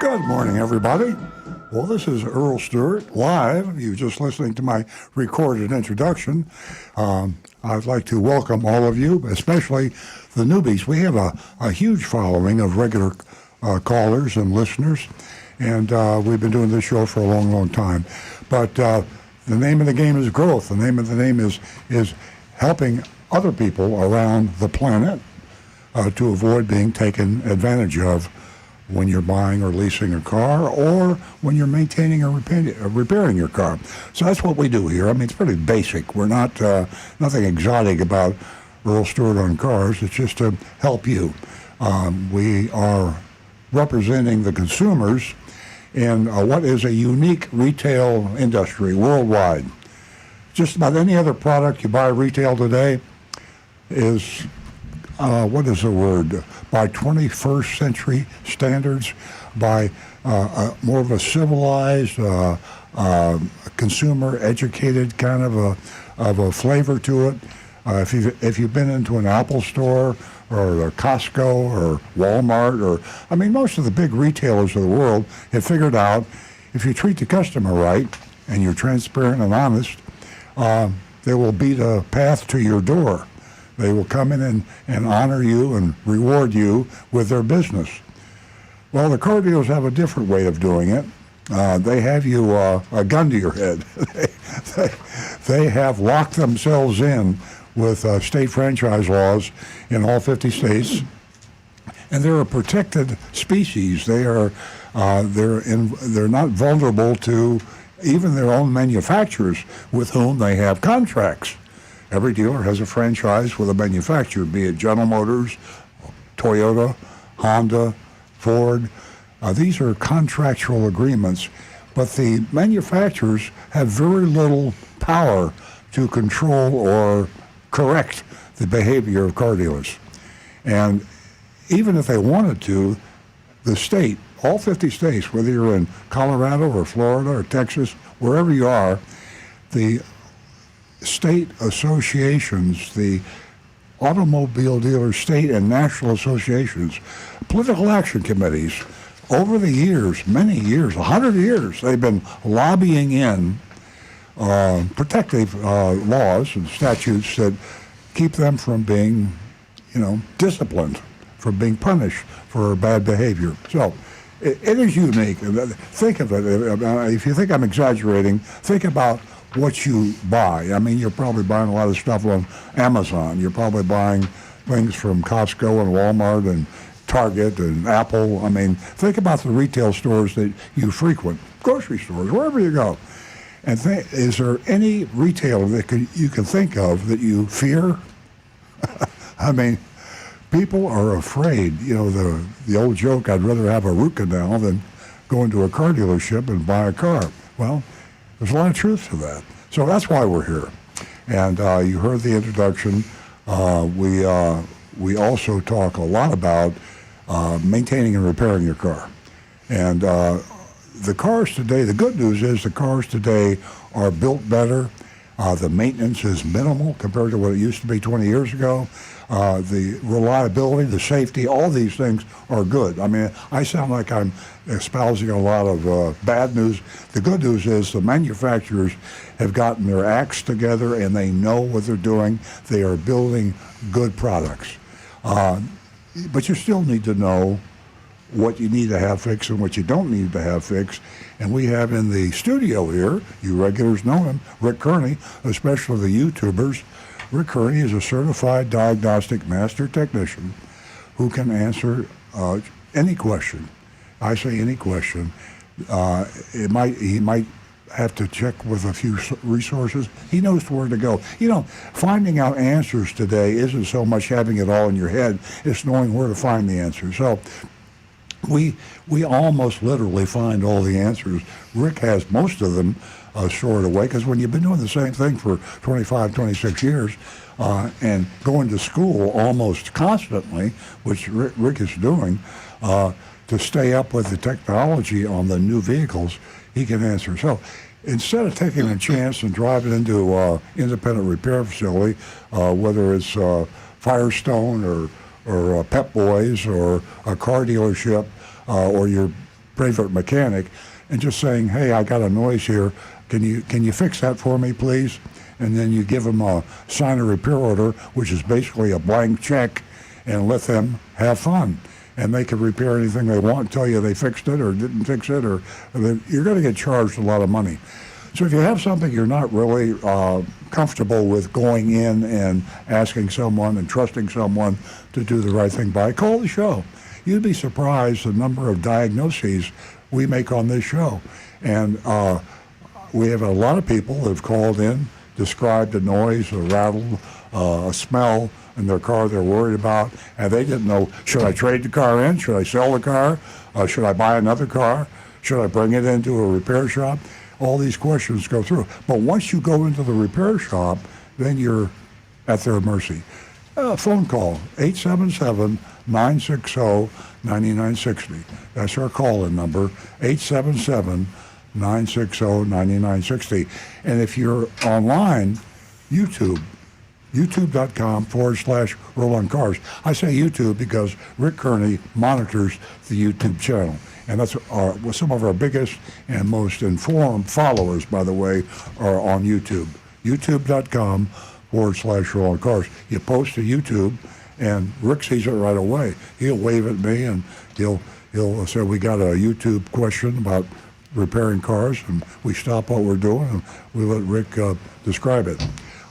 Good morning, everybody. Well, this is Earl Stewart, live. You're just listening to my recorded introduction. I'd like to welcome all of you, especially the newbies. We have a huge following of regular callers and listeners, and we've been doing this show for a long, long time. But the name of the game is growth. The name of the game is helping other people around the planet to avoid being taken advantage of when you're buying or leasing a car, or when you're maintaining or repairing your car. So that's what we do here. I mean, it's pretty basic. We're not nothing exotic about Earl Stewart on Cars. It's just to help you. We are representing the consumers in what is a unique retail industry worldwide. Just about any other product you buy retail today is what is the word? By 21st century standards, by more of a civilized, consumer educated kind of a flavor to it. If you've been into an Apple store or a Costco or Walmart, I mean, most of the big retailers of the world have figured out if you treat the customer right and you're transparent and honest, they will beat a path to your door. They will come in and honor you and reward you with their business. Well, the car dealers have a different way of doing it. They have you a gun to your head. They have locked themselves in with state franchise laws in all 50 states, and they're a protected species. They're not vulnerable to even their own manufacturers with whom they have contracts. Every dealer has a franchise with a manufacturer, be it General Motors, Toyota, Honda, Ford. These are contractual agreements, but the manufacturers have very little power to control or correct the behavior of car dealers. And even if they wanted to, the state, all 50 states, whether you're in Colorado or Florida or Texas, wherever you are, the state associations, the automobile dealers, state and national associations, political action committees, over the years, many years, 100 years, they've been lobbying in protective laws and statutes that keep them from being, disciplined, from being punished for bad behavior. So it is unique. Think of it. If you think I'm exaggerating, think about what you buy. I mean, you're probably buying a lot of stuff on Amazon. You're probably buying things from Costco and Walmart and Target and Apple. I mean, think about the retail stores that you frequent, grocery stores, wherever you go. And is there any retailer that you can think of that you fear? I mean, people are afraid. The old joke, I'd rather have a root canal than go into a car dealership and buy a car. Well, there's a lot of truth to that. So that's why we're here. And you heard the introduction. We also talk a lot about maintaining and repairing your car. And the cars today, the good news is the cars today are built better. The maintenance is minimal compared to what it used to be 20 years ago. The reliability, the safety, all these things are good. I mean, I sound like I'm espousing a lot of bad news. The good news is the manufacturers have gotten their acts together and they know what they're doing. They are building good products. But you still need to know what you need to have fixed and what you don't need to have fixed. And we have in the studio here, you regulars know him, Rick Kearney, especially the YouTubers. Rick Kearney is a certified diagnostic master technician who can answer any question. I say any question. He might have to check with a few resources. He knows where to go. Finding out answers today isn't so much having it all in your head, it's knowing where to find the answers. So we almost literally find all the answers. Rick has most of them stored away, because when you've been doing the same thing for 25, 26 years and going to school almost constantly, which Rick is doing, to stay up with the technology on the new vehicles, he can answer. So instead of taking a chance and driving into an independent repair facility, whether it's Firestone or Pep Boys or a car dealership, or you're private mechanic, and just saying, hey, I got a noise here. Can you fix that for me, please? And then you give them a sign a repair order, which is basically a blank check, and let them have fun. And they can repair anything they want, tell you they fixed it or didn't fix it, or you're going to get charged a lot of money. So if you have something you're not really comfortable with going in and asking someone and trusting someone to do the right thing by, call the show. You'd be surprised the number of diagnoses we make on this show. And we have a lot of people who have called in, described a noise, a rattle, a smell in their car they're worried about, and they didn't know, should I trade the car in? Should I sell the car? Should I buy another car? Should I bring it into a repair shop? All these questions go through. But once you go into the repair shop, then you're at their mercy. Phone call, 877-960-9960. That's our call-in number, 877-960-9960. And if you're online, youtube.com/Earl on Cars. I say YouTube because Rick Kearney monitors the YouTube channel. And that's some of our biggest and most informed followers, by the way, are on YouTube. youtube.com/Earl on Cars. You post to YouTube, and Rick sees it right away. He'll wave at me, and he'll say, we got a YouTube question about repairing cars, and we stop what we're doing, and we let Rick describe it.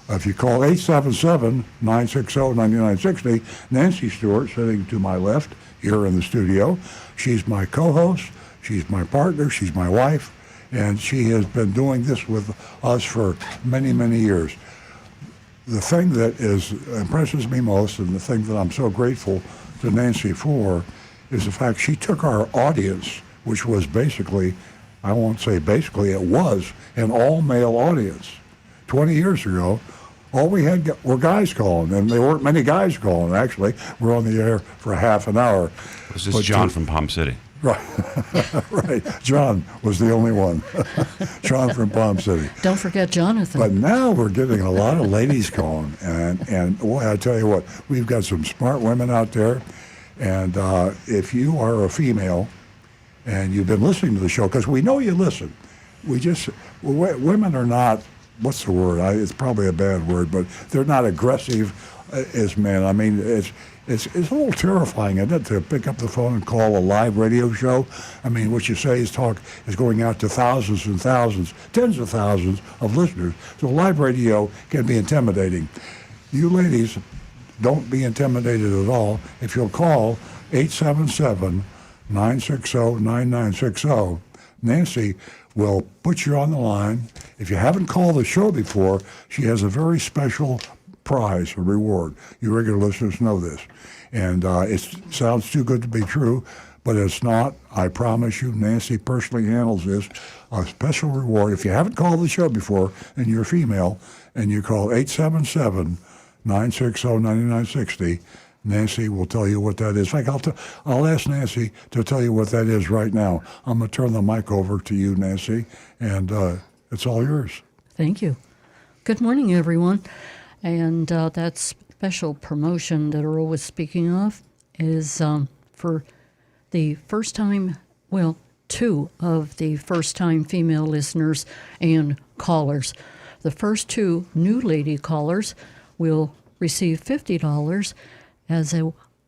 If you call 877-960-9960, Nancy Stewart, sitting to my left here in the studio, she's my co-host, she's my partner, she's my wife, and she has been doing this with us for many, many years. The thing that impresses me most, and the thing that I'm so grateful to Nancy for, is the fact she took our audience, which was basically, I won't say basically, it was an all-male audience. 20 years ago, all we had were guys calling, and there weren't many guys calling, actually. We're on the air for half an hour. This is John from Palm City. Right, right. John was the only one. John from Palm City. Don't forget Jonathan. But now we're getting a lot of ladies calling, and boy, I tell you what, we've got some smart women out there, and if you are a female and you've been listening to the show, because we know you listen, women are not, what's the word? It's probably a bad word, but they're not aggressive as men. I mean, it's a little terrifying, isn't it, to pick up the phone and call a live radio show? I mean, what you say is going out to thousands and thousands, tens of thousands of listeners. So live radio can be intimidating. You ladies, don't be intimidated at all. If you'll call 877-960-9960, Nancy will put you on the line. If you haven't called the show before, she has a very special prize, a reward. You regular listeners know this. And it sounds too good to be true, but it's not. I promise you, Nancy personally handles this. A special reward. If you haven't called the show before and you're female, and you call 877-960-9960, Nancy will tell you what that is. In fact, I'll ask Nancy to tell you what that is right now. I'm going to turn the mic over to you, Nancy, and it's all yours. Thank you. Good morning, everyone. And that special promotion that Earl was speaking of is for the first time, well, two of the first-time female listeners and callers. The first two new lady callers will receive $50 as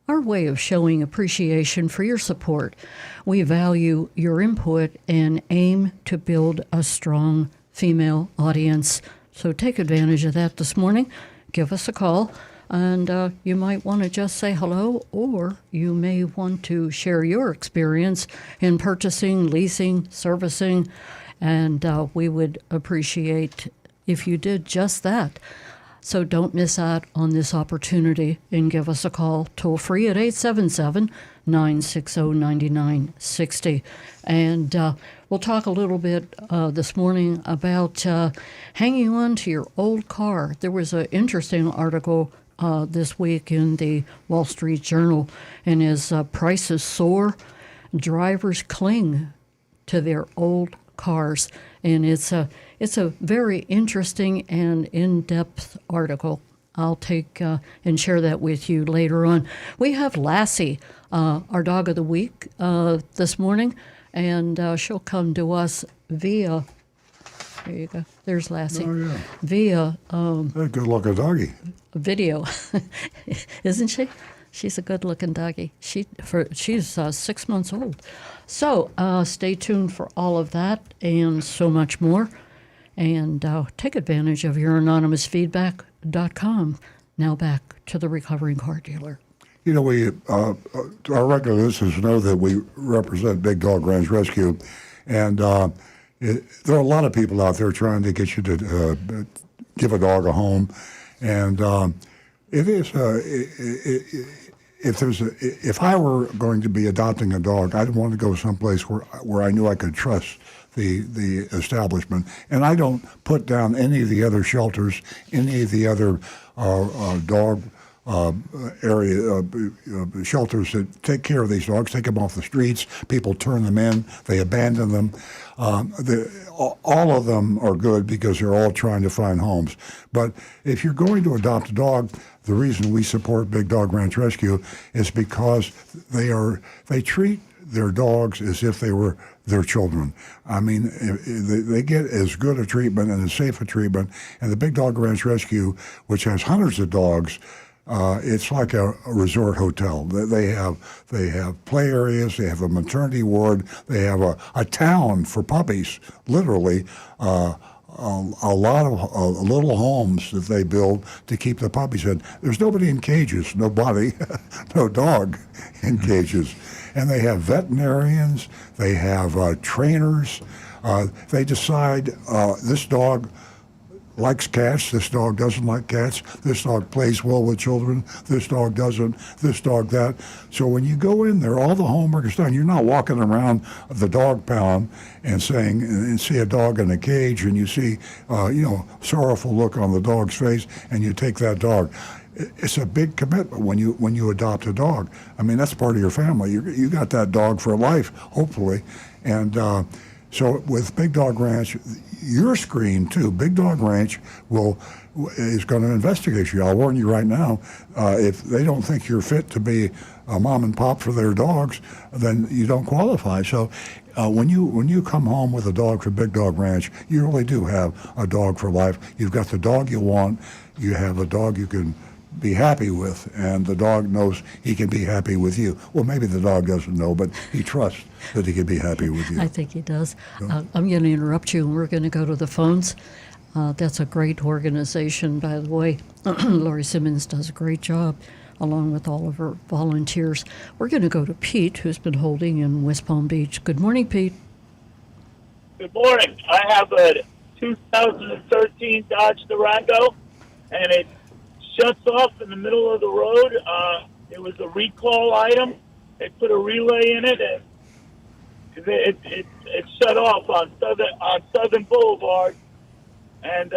our way of showing appreciation for your support. We value your input and aim to build a strong female audience. So take advantage of that this morning. Give us a call, and you might want to just say hello, or you may want to share your experience in purchasing, leasing, servicing, and we would appreciate if you did just that. So don't miss out on this opportunity and give us a call toll free at 877-960-9960. And we'll talk a little bit this morning about hanging on to your old car. There was an interesting article this week in the Wall Street Journal, and as prices soar, drivers cling to their old cars. And it's a very interesting and in-depth article. I'll take and share that with you later on. We have Lassie, our dog of the week, this morning. and she'll come to us via. There you go. There's Lassie. Oh, yeah. Via That's a good-looking doggy. video, isn't she? She's a good-looking doggy. She's 6 months old. So stay tuned for all of that and so much more. And take advantage of your anonymousfeedback.com. Now back to the recovering car dealer. You know, we our regular listeners know that we represent Big Dog Ranch Rescue, and there are a lot of people out there trying to get you to give a dog a home, and it is if I were going to be adopting a dog, I'd want to go someplace where I knew I could trust the establishment, and I don't put down any of the other shelters, any of the other dog shelters that take care of these dogs, take them off the streets. People turn them in, they abandon them. All of them are good because they're all trying to find homes. But if you're going to adopt a dog, the reason we support Big Dog Ranch Rescue is because they treat their dogs as if they were their children. I mean, they get as good a treatment and as safe a treatment. And the Big Dog Ranch Rescue, which has hundreds of dogs, it's like a resort hotel. They have play areas. They have a maternity ward. They have a town for puppies. Literally, a lot of little homes that they build to keep the puppies in. There's nobody in cages. Nobody, no dog in cages. And they have veterinarians. They have trainers. They decide this dog likes cats, this dog doesn't like cats, this dog plays well with children, this dog doesn't, this dog that. So when you go in there, all the homework is done. You're not walking around the dog pound and saying, and see a dog in a cage and you see, sorrowful look on the dog's face and you take that dog. It's a big commitment when you adopt a dog. I mean, that's part of your family. You got that dog for life, hopefully. And so with Big Dog Ranch, you're screened too. Big Dog Ranch is going to investigate you. I'll warn you right now, if they don't think you're fit to be a mom and pop for their dogs, then you don't qualify. So when you come home with a dog from Big Dog Ranch, you really do have a dog for life. You've got the dog you want. You have a dog you can be happy with, and the dog knows he can be happy with you. Well, maybe the dog doesn't know, but he trusts that he can be happy with you. I think he does. I'm going to interrupt you, and we're going to go to the phones. That's a great organization, by the way. Lori Simmons does a great job, along with all of her volunteers. We're going to go to Pete, who's been holding in West Palm Beach. Good morning, Pete. Good morning. I have a 2013 Dodge Durango, and it shuts off in the middle of the road. It was a recall item. They put a relay in it, and it shut off on Southern Boulevard, and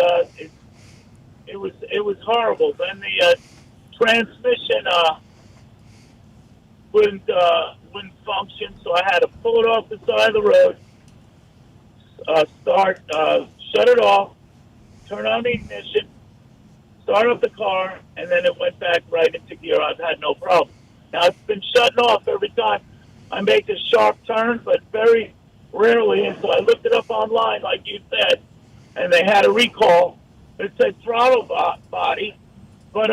it was horrible. Then the transmission wouldn't function, so I had to pull it off the side of the road, shut it off, turn on the ignition, start up the car, and then it went back right into gear. I've had no problem. Now, it's been shutting off every time I make a sharp turn, but very rarely. And so I looked it up online, like you said, and they had a recall. It said throttle body, but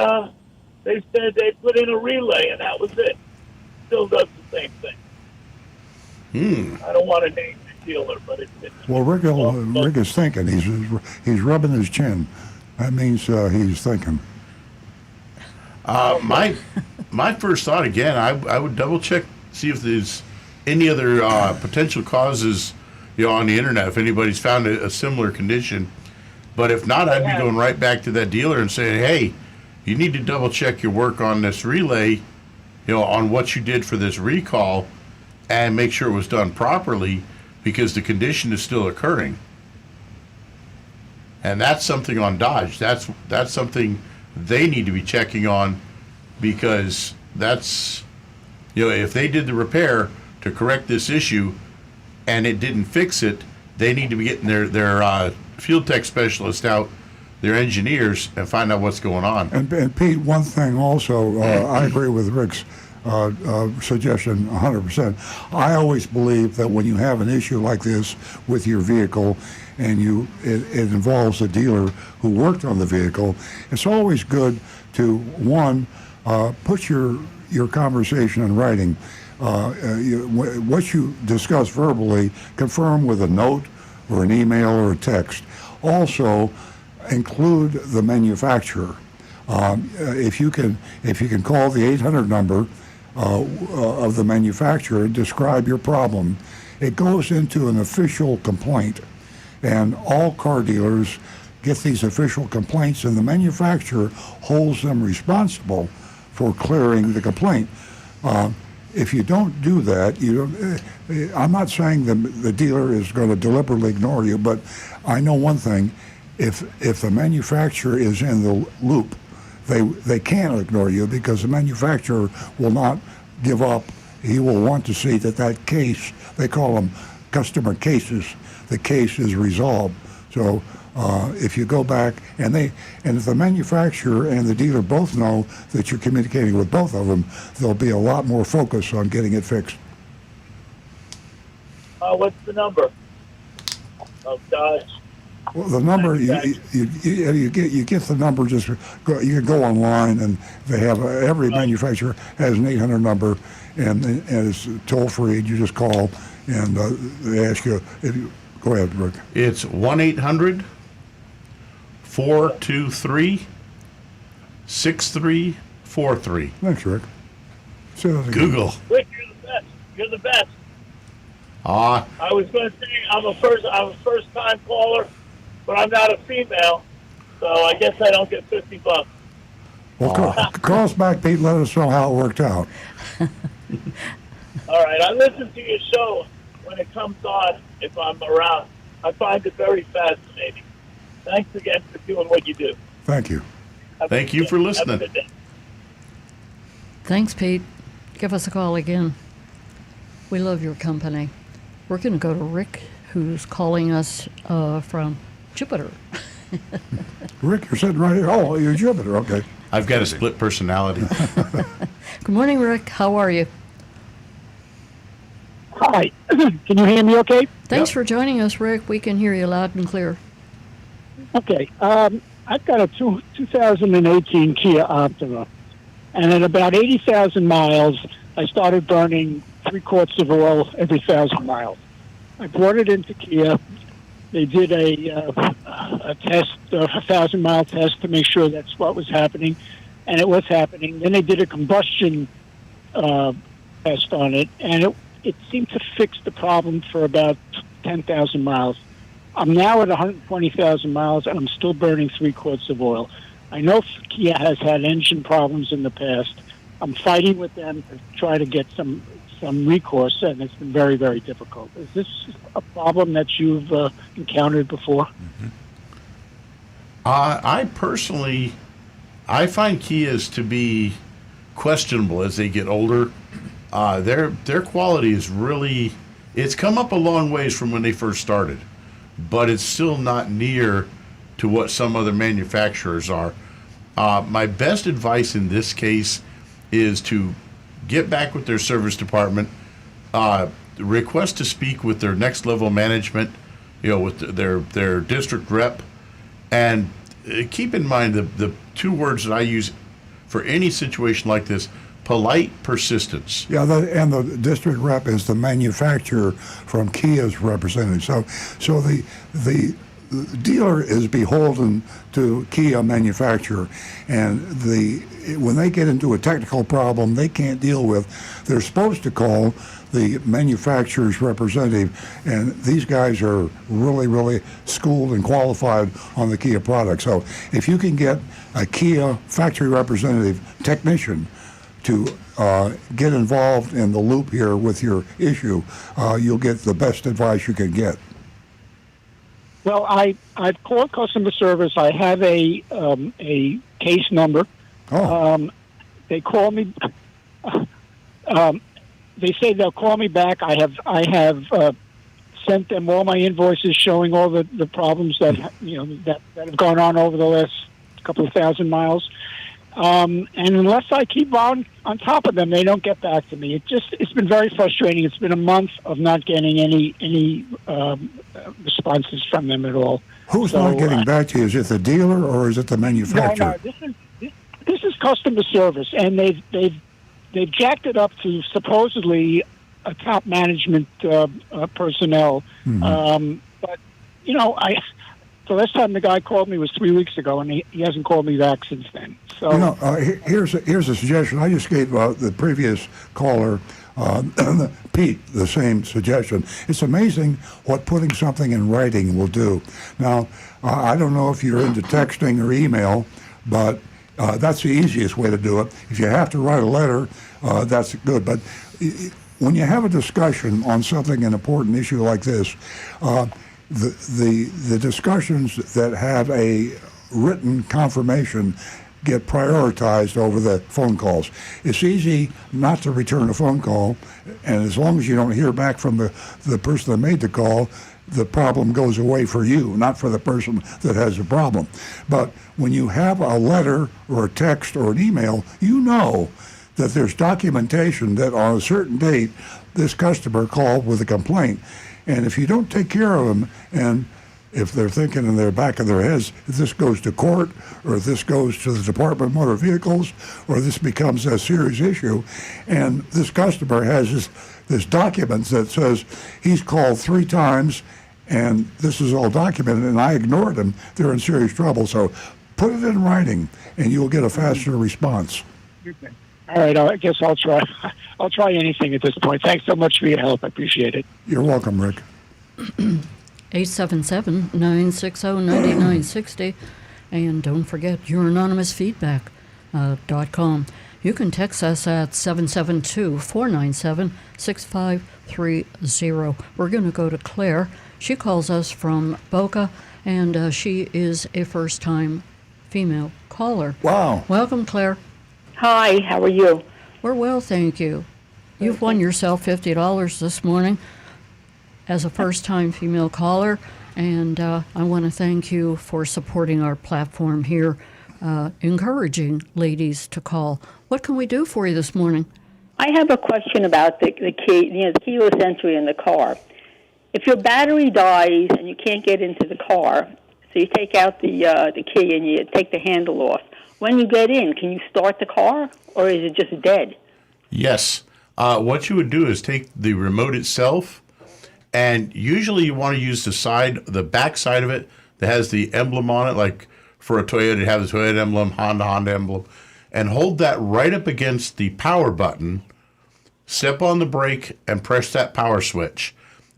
they said they put in a relay, and that was it. Still does the same thing. I don't want to name the dealer, but it's well, Rick is thinking. He's rubbing his chin. That means he's thinking. My first thought, again, I would double check, see if there's any other potential causes, on the internet, if anybody's found a similar condition. But if not, I'd be going right back to that dealer and saying, hey, you need to double check your work on this relay, on what you did for this recall, and make sure it was done properly, because the condition is still occurring. And that's something on Dodge. That's something they need to be checking on, because that's, if they did the repair to correct this issue and it didn't fix it, they need to be getting their field tech specialist out, their engineers, and find out what's going on. And Pete, one thing also, I agree with Rick's suggestion 100%. I always believe that when you have an issue like this with your vehicle and it involves a dealer who worked on the vehicle, it's always good to, one, put your conversation in writing. What you discuss verbally, confirm with a note or an email or a text. Also, include the manufacturer. If you can call the 800 number of the manufacturer and describe your problem, it goes into an official complaint, and all car dealers get these official complaints, and the manufacturer holds them responsible for clearing the complaint. If you don't do that, I'm not saying the dealer is going to deliberately ignore you, but I know one thing: if the manufacturer is in the loop, they can't ignore you, because the manufacturer will not give up. He will want to see that case, they call them customer cases, the case is resolved. So if you go back and if the manufacturer and the dealer both know that you're communicating with both of them, there'll be a lot more focus on getting it fixed. What's the number? Oh, gosh. Well, the number you get the number. Just go, you can go online, and they have every manufacturer has an 800 number, and it's toll free. You just call, and they ask you. Go ahead, Rick. It's 1-800-423-6343. Thanks, Rick. Say that again. Google. Rick, you're the best. You're the best. Ah, I was going to say I'm a first time caller, but I'm not a female, so I guess I don't get $50. Well, call us back, Pete. Let us know how it worked out. All right, I listen to your show when it comes on if I'm around. I find it very fascinating. Thanks again for doing what you do. Thank you. thank you for listening. Have a good day. Thanks, Pete. Give us a call again. We love your company. We're going to go to Rick, who's calling us from Jupiter. Rick, you're sitting right here. Oh, you're Jupiter. Okay. I've got a split personality. Good morning, Rick. How are you? Hi. Can you hear me okay? Thanks Yep. for joining us, Rick. We can hear you loud and clear. Okay. I've got a 2018 Kia Optima, and at about 80,000 miles, I started burning 3 quarts of oil every 1,000 miles. I brought it into Kia. They did a test, a 1,000-mile test to make sure that's what was happening, and it was happening. Then they did a combustion test on it, and it seemed to fix the problem for about 10,000 miles. I'm now at 120,000 miles, and I'm still burning 3 quarts of oil. I know Kia has had engine problems in the past. I'm fighting with them to try to get some recourse, and it's been very, very difficult. Is this a problem that you've encountered before? I personally, I find Kias to be questionable as they get older. Their quality is really, it's come up a long ways from when they first started, but it's still not near to what some other manufacturers are. My best advice in this case is to get back with their service department, request to speak with their next level management, with their district rep, and keep in mind the 2 words that I use for any situation like this: polite persistence. Yeah, and the district rep is the manufacturer from Kia's representative. So the dealer is beholden to Kia manufacturer, and when they get into a technical problem they can't deal with, they're supposed to call the manufacturer's representative, and these guys are really, really schooled and qualified on the Kia product. So if you can get a Kia factory representative technician to get involved in the loop here with your issue, you'll get the best advice you can get. Well, I've called customer service. I have a case number. Oh. They call me. They say they'll call me back. I have sent them all my invoices showing all the problems that that have gone on over the last couple of 1,000 miles. And unless I keep on top of them, they don't get back to me. It's been very frustrating. It's been a month of not getting any responses from them at all. Who's not getting back to you? Is it the dealer or is it the manufacturer? No, this is customer service, and they've jacked it up to supposedly a top management personnel. Mm-hmm. But the last time the guy called me was 3 weeks ago, and he hasn't called me back since then. So here's a suggestion. I just gave the previous caller, Pete, the same suggestion. It's amazing what putting something in writing will do. Now, I don't know if you're into texting or email, but that's the easiest way to do it. If you have to write a letter, that's good. But when you have a discussion on something, an important issue like this, the discussions that have a written confirmation get prioritized over the phone calls. It's easy not to return a phone call, and as long as you don't hear back from the person that made the call, the problem goes away for you, not for the person that has the problem. But when you have a letter or a text or an email, you know that there's documentation that on a certain date this customer called with a complaint. And if you don't take care of them, and if they're thinking in their back of their heads, if this goes to court, or if this goes to the Department of Motor Vehicles, or this becomes a serious issue, and this customer has this document that says he's called 3 times, and this is all documented, and I ignored him, they're in serious trouble. So put it in writing, and you'll get a faster response. All right, I guess I'll try. I'll try anything at this point. Thanks so much for your help. I appreciate it. You're welcome, Rick. 877-960-9960. And don't forget youranonymousfeedback.com. You can text us at 772-497-6530. We're going to go to Claire. She calls us from Boca, and she is a first-time female caller. Wow. Welcome, Claire. Hi, how are you? We're well, thank you. You've won yourself $50 this morning as a first-time female caller, and I want to thank you for supporting our platform here, encouraging ladies to call. What can we do for you this morning? I have a question about the key, the keyless entry in the car. If your battery dies and you can't get into the car, so you take out the key and you take the handle off, when you get in, can you start the car, or is it just dead? Yes. What you would do is take the remote itself, and usually you want to use the back side of it that has the emblem on it, like for a Toyota, you have the Toyota emblem, Honda emblem, and hold that right up against the power button, step on the brake, and press that power switch.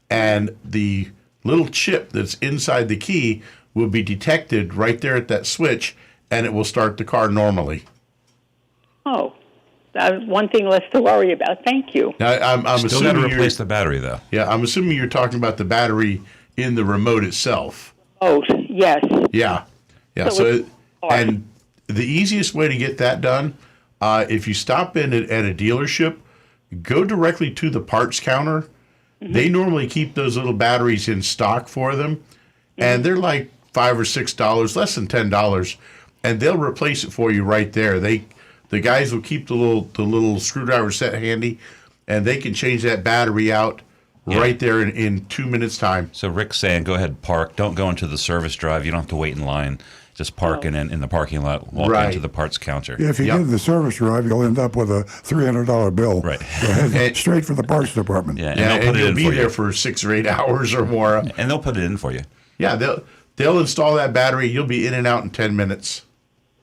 And the little chip that's inside the key will be detected right there at that switch, and it will start the car normally. Oh, that was one thing less to worry about. Thank you. Now, I'm Still got to assuming replace the battery, though. Yeah, I'm assuming you're talking about the battery in the remote itself. Oh, yes. Yeah. So And the easiest way to get that done, if you stop in at a dealership, go directly to the parts counter. Mm-hmm. They normally keep those little batteries in stock for them, mm-hmm. and they're like $5 or $6, less than $10, and they'll replace it for you right there. The guys will keep the little screwdriver set handy, and they can change that battery out right there in 2 minutes time. So Rick's saying, go ahead, park. Don't go into the service drive. You don't have to wait in line. Just park in the parking lot, walk into the parts counter. Yeah, if you get in the service drive, you'll end up with a $300 bill. Right. Straight for the parts department. Yeah, And you'll be there for 6 or 8 hours or more. And they'll put it in for you. Yeah, they'll install that battery. You'll be in and out in 10 minutes.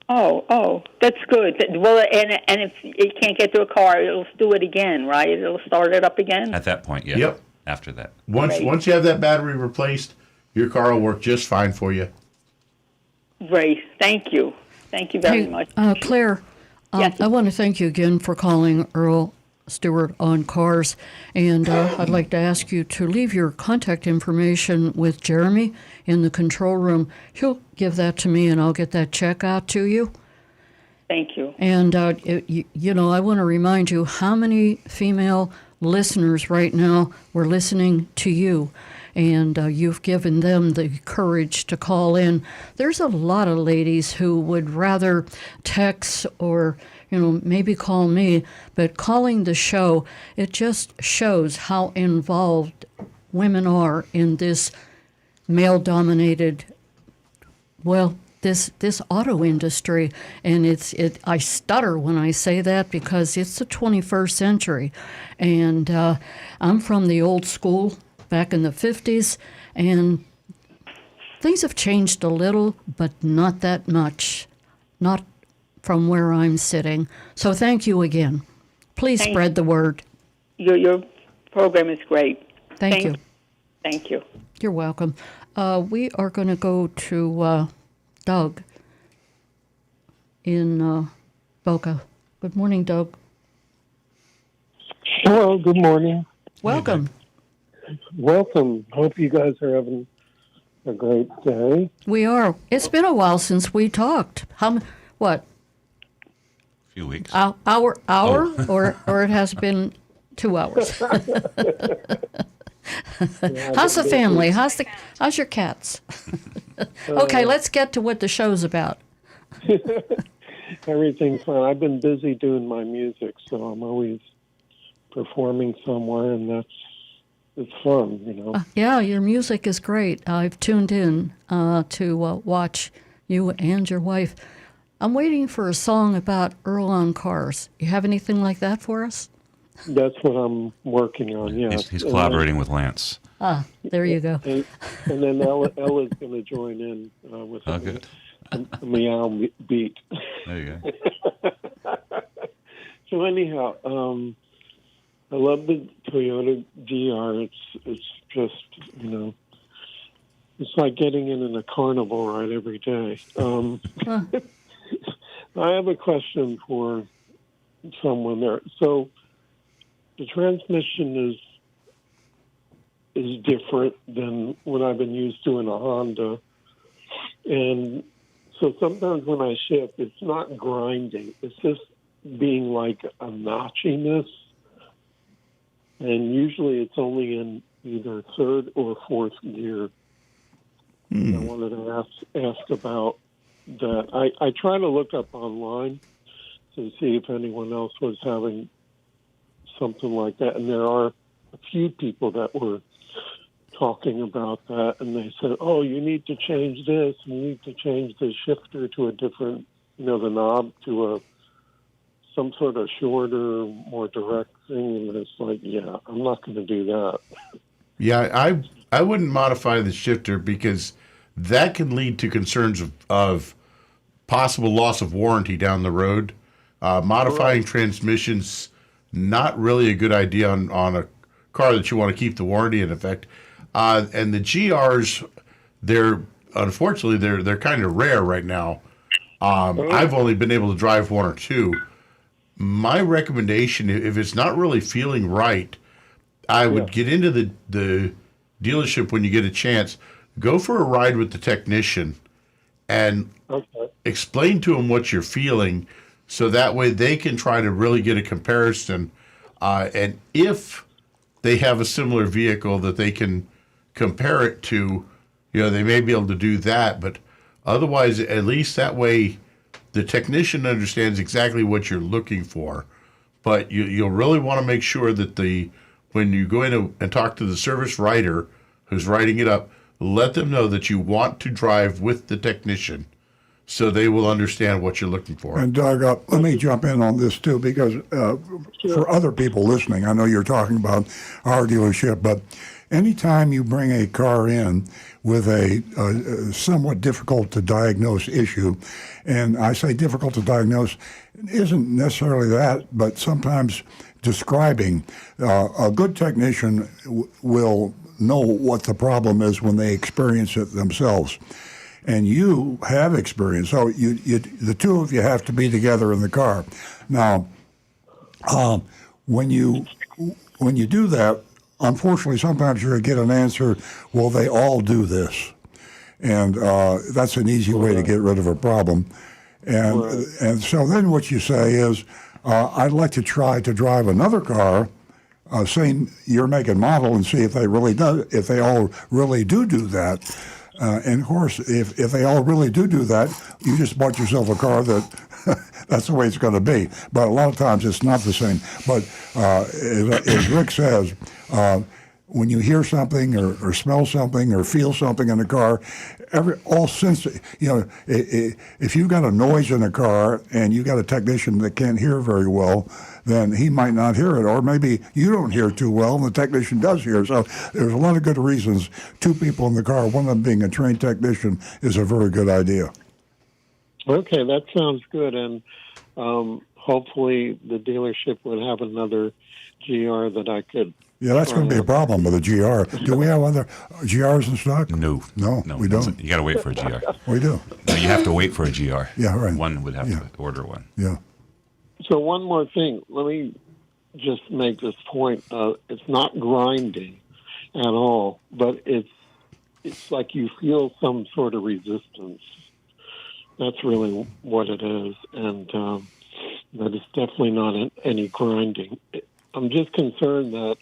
Oh, that's good. Well, and if it can't get to a car, it'll do it again, right? It'll start it up again? At that point, yeah. Yep. After that. Once you have that battery replaced, your car will work just fine for you. Great. Thank you. Thank you very much. Claire, Yes. I want to thank you again for calling Earl Stewart on Cars, and I'd like to ask you to leave your contact information with Jeremy in the control room. He'll give that to me, and I'll get that check out to you. Thank you. And, I want to remind you how many female listeners right now were listening to you. and you've given them the courage to call in. There's a lot of ladies who would rather text or maybe call me, but calling the show, it just shows how involved women are in this male-dominated, this auto industry. And I stutter when I say that because it's the 21st century. And I'm from the old school back in the 50s, and things have changed a little, but not that much. Not from where I'm sitting. So thank you again. Please spread the word. Your program is great. Thank you. Thank you. You're welcome. We are going to go to Doug in Boca. Good morning, Doug. Hello, good morning. Welcome. Welcome. Hope you guys are having a great day. We are. It's been a while since we talked. What? Few weeks. Hour, or it has been 2 hours. How's the family? How's your cats? Okay, let's get to what the show's about. Everything's fine. I've been busy doing my music, so I'm always performing somewhere, and it's fun, Yeah, your music is great. I've tuned in to watch you and your wife. I'm waiting for a song about Earl on cars. You have anything like that for us? That's what I'm working on, yeah. He's collaborating with Lance. There you go. And then Ella's going to join in with Good. a meow beat. There you go. So anyhow, I love the Toyota GR. It's just, it's like getting in a carnival ride every day. I have a question for someone there. So the transmission is different than what I've been used to in a Honda. And so sometimes when I shift, it's not grinding. It's just being like a notchiness. And usually it's only in either third or fourth gear. I wanted to ask about that. I try to look up online to see if anyone else was having something like that. And there are a few people that were talking about that, and they said, oh, you need to change this, you need to change the shifter to a different, the knob to some sort of shorter, more direct thing. And it's like, yeah, I'm not going to do that. Yeah, I wouldn't modify the shifter because that can lead to concerns of possible loss of warranty down the road. Modifying transmissions, not really a good idea on a car that you want to keep the warranty in effect. And the GRs, unfortunately they're kind of rare right now. I've only been able to drive one or two. My recommendation, if it's not really feeling right, I would get into the dealership when you get a chance. Go for a ride with the technician and explain to them what you're feeling, so that way they can try to really get a comparison. And if they have a similar vehicle that they can compare it to, they may be able to do that. But otherwise, at least that way, the technician understands exactly what you're looking for. But you'll really want to make sure that when you go in and talk to the service writer who's writing it up, let them know that you want to drive with the technician, so they will understand what you're looking for. And Doug, let me jump in on this too, because for other people listening, I know you're talking about our dealership, but anytime you bring a car in with a somewhat difficult to diagnose issue, and I say difficult to diagnose, isn't necessarily that, but sometimes describing, a good technician will know what the problem is when they experience it themselves. And you have experience, so the two of you have to be together in the car. Now, when you do that, unfortunately, sometimes you're going to get an answer, well, they all do this. And that's an easy way to get rid of a problem. And so then what you say is, I'd like to try to drive another car saying your make and model and see if they really do, if they all really do that. And of course, if they all really do that, you just bought yourself a car that that's the way it's going to be. But a lot of times it's not the same. But as Rick says, when you hear something or smell something or feel something in the car, all sense, if you've got a noise in a car and you got a technician that can't hear very well, then he might not hear it, or maybe you don't hear too well and the technician does hear. So there's a lot of good reasons. Two people in the car, one of them being a trained technician, is a very good idea. Okay, that sounds good, and hopefully the dealership would have another GR that I could. Yeah, that's going to be a problem with a GR. Do we have other GRs in stock? No, we don't. You got to wait for a GR. We do. No, you have to wait for a GR. Yeah, right. One would have to order one. Yeah. So one more thing. Let me just make this point. It's not grinding at all, but it's like you feel some sort of resistance. That's really what it is, and that it's definitely not any grinding. I'm just concerned that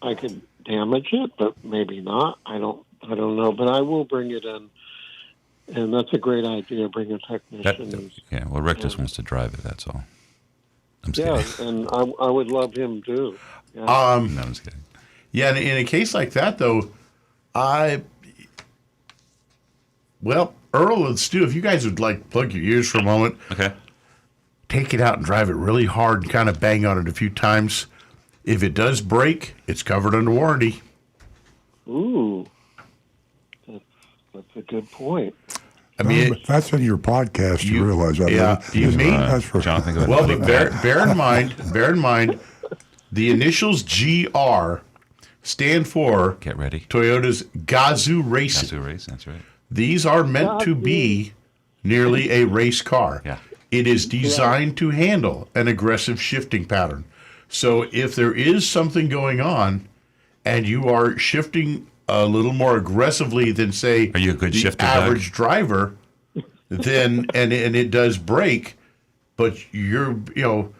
I could damage it, but maybe not. I don't know, but I will bring it in. And that's a great idea. Bring a technician. Well, Rick just wants to drive it. That's all. I'm just kidding. And I would love him too. Yeah. No, I'm just kidding. Yeah, in a case like that, though, Earl and Stu, if you guys would like plug your ears for a moment, Okay. take it out and drive it really hard and kind of bang on it a few times. If it does break, it's covered under warranty. Ooh, that's a good point. I mean, that's in your podcast. You realize that? Yeah, That's for Jonathan, go well, ahead. but bear in mind, the initials GR stand for Get ready. Toyota's Gazoo Racing. Gazoo Race, that's right. These are meant to be nearly a race car. Yeah. It is designed to handle an aggressive shifting pattern. So if there is something going on and you are shifting a little more aggressively than, say, Are you a good the shifter, average Doug? driver, then and it does break, but you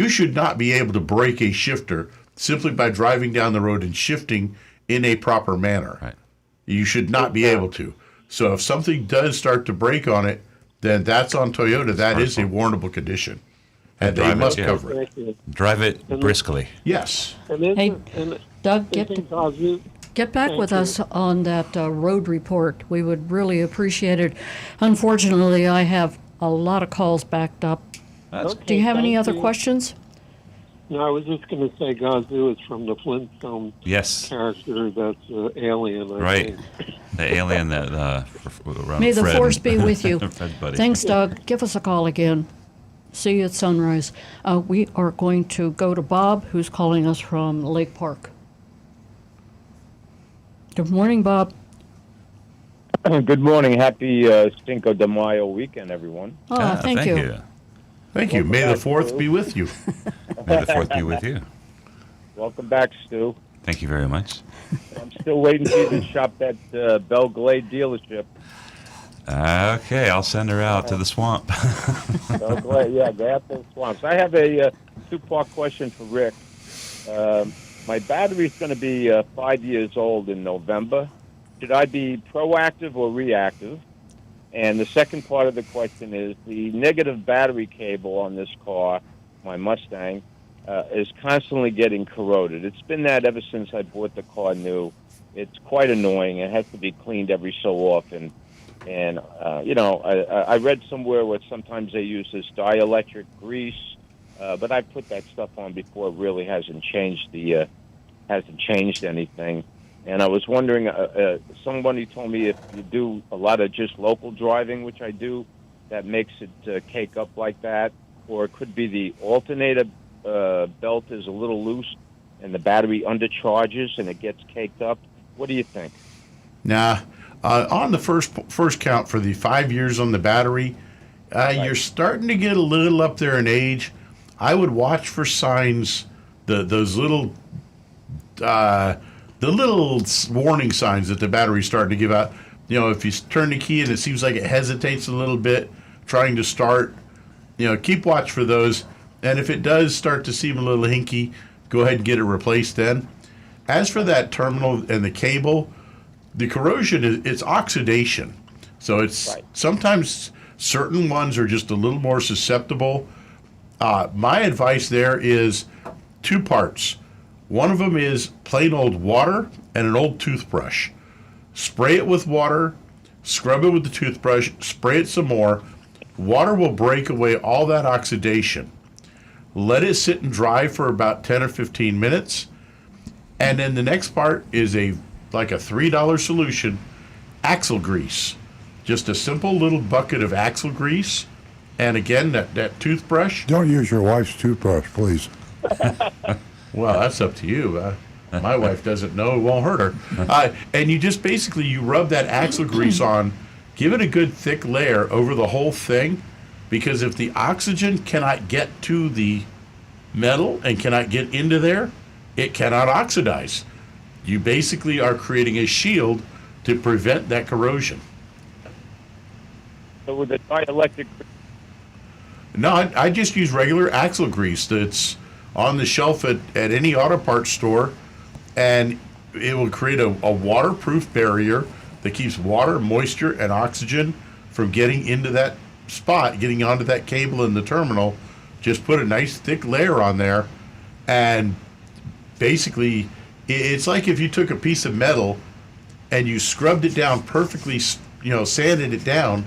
should not be able to break a shifter simply by driving down the road and shifting in a proper manner. Right. You should not be able to. So if something does start to break on it, then that's on Toyota. That is a warrantable condition. And they drive it, must yeah. cover it. Thank you. Drive it briskly. Yes. Hey, Doug, get back Thank with you. us on that road report. We would really appreciate it. Unfortunately, I have a lot of calls backed up. Do you have any other questions? No, I was just going to say Gazoo is from the Flintstone Yes. character that's an alien, I Right. think. The alien that around May the Fred. force be with you. Fred's buddy. Thanks, Doug. Give us a call again. See you at sunrise. We are going to go to Bob, who's calling us from Lake Park. Good morning, Bob. Good morning. Happy Cinco de Mayo weekend, everyone. Thank you. Thank you. May the 4th be with you. May the fourth be with you. Welcome back, Stu. Thank you very much. I'm still waiting for you to shop at Belle Glade dealership. Okay, I'll send her out to the swamp. Belle Glade, yeah, go out to the swamps. I have a two-part question for Rick. My battery's going to be 5 years old in November. Should I be proactive or reactive? And the second part of the question is the negative battery cable on this car, my Mustang, is constantly getting corroded. It's been that ever since I bought the car new. It's quite annoying. It has to be cleaned every so often. And, I read somewhere where sometimes they use this dielectric grease, but I put that stuff on before. It really hasn't changed anything. And I was wondering, somebody told me if you do a lot of just local driving, which I do, that makes it cake up like that. Or it could be the alternator belt is a little loose and the battery undercharges and it gets caked up. What do you think? Now, on the first count for the 5 years on the battery, you're starting to get a little up there in age. I would watch for signs, those little the little warning signs that the battery's starting to give out. If you turn the key and it seems like it hesitates a little bit trying to start, keep watch for those. And if it does start to seem a little hinky, go ahead and get it replaced then. As for that terminal and the cable, the corrosion it's oxidation. So it's Right. sometimes certain ones are just a little more susceptible. My advice there is two parts. One of them is plain old water and an old toothbrush. Spray it with water, scrub it with the toothbrush, spray it some more. Water will break away all that oxidation. Let it sit and dry for about 10 or 15 minutes. And then the next part is like a $3 solution, axle grease. Just a simple little bucket of axle grease. And again, that toothbrush. Don't use your wife's toothbrush, please. Well, that's up to you. My wife doesn't know. It won't hurt her. And you just basically, you rub that axle grease on, give it a good thick layer over the whole thing, because if the oxygen cannot get to the metal and cannot get into there, it cannot oxidize. You basically are creating a shield to prevent that corrosion. So with the dielectric, No, I just use regular axle grease that's on the shelf at any auto parts store, and it will create a waterproof barrier that keeps water, moisture, and oxygen from getting into that spot, getting onto that cable in the terminal. Just put a nice thick layer on there, and basically, it's like if you took a piece of metal and you scrubbed it down perfectly, sanded it down,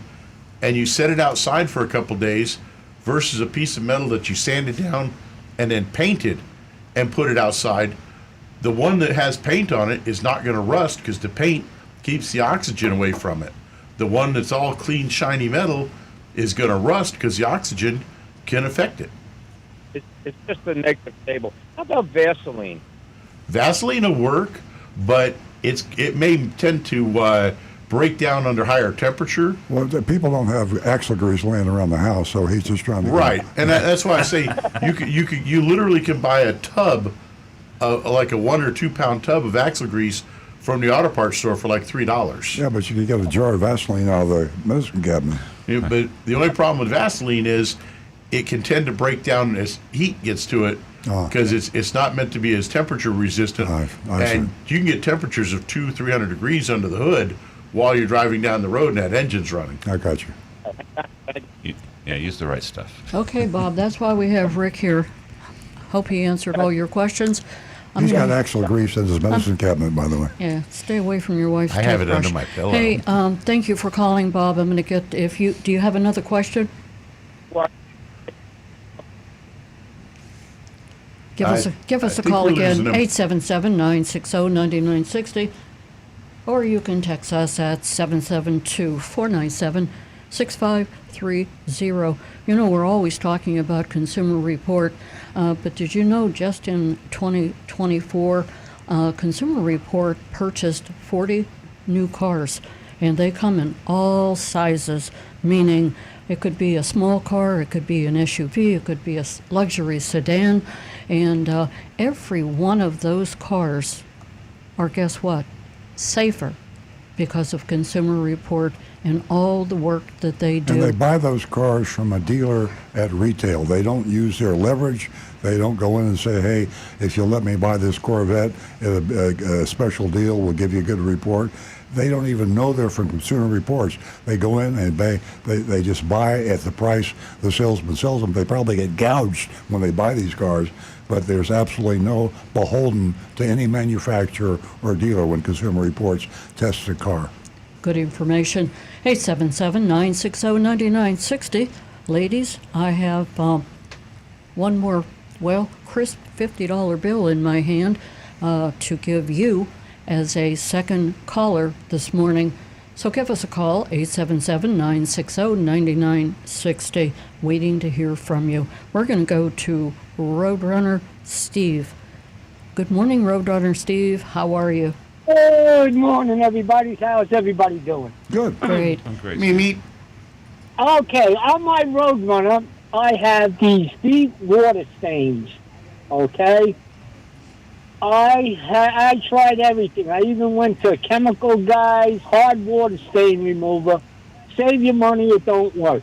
and you set it outside for a couple days, versus a piece of metal that you sanded down and then painted and put it outside. The one that has paint on it is not going to rust because the paint keeps the oxygen away from it. The one that's all clean, shiny metal is going to rust because the oxygen can affect it. it's just a negative table. How about Vaseline? Vaseline will work, but it may tend to break down under higher temperature. Well, people don't have axle grease laying around the house, so he's just trying to. Right, and that's why I say you literally can buy a tub, like a 1 or 2 pound tub of axle grease from the auto parts store for like $3. Yeah, but you can get a jar of Vaseline out of the medicine cabinet. But the only problem with Vaseline is it can tend to break down as heat gets to it because it's not meant to be as temperature resistant. I And you can get temperatures of 200-300 degrees under the hood while you're driving down the road and that engine's running. I got you. Yeah, use the right stuff. Okay, Bob, that's why we have Rick here. Hope he answered all your questions. He's got axle grease in his medicine cabinet, by the way. Yeah, stay away from your wife's I have it toothbrush. under my pillow. Hey, thank you for calling, Bob. I'm going to get, do you have another question? What? Give us a I think call we're again, losing him. 877-960-9960, or you can text us at 772-497-6530. You know, we're always talking about Consumer Report, but did you know just in 2024, Consumer Report purchased 40 new cars, and they come in all sizes, meaning it could be a small car, it could be an SUV, it could be a luxury sedan, and every one of those cars are, guess what, safer because of Consumer Report and all the work that they do. And they buy those cars from a dealer at retail. They don't use their leverage. They don't go in and say, hey, if you'll let me buy this Corvette at a special deal, we'll give you a good report. They don't even know they're from Consumer Reports. They go in and they just buy at the price the salesman sells them. They probably get gouged when they buy these cars, but there's absolutely no beholden to any manufacturer or dealer when Consumer Reports tests a car. Good information. 877-960-9960. Ladies, I have one more, crisp $50 bill in my hand to give you as a second caller this morning. So give us a call, 877-960-9960. Waiting to hear from you. We're going to go to Roadrunner Steve. Good morning, Roadrunner Steve. How are you? Good morning, everybody. How's everybody doing? Good. Great. I'm great. Meet. Okay, on my Roadrunner, I have these deep water stains. Okay? I tried everything. I even went to chemical guys, hard water stain remover. Save your money, it don't work.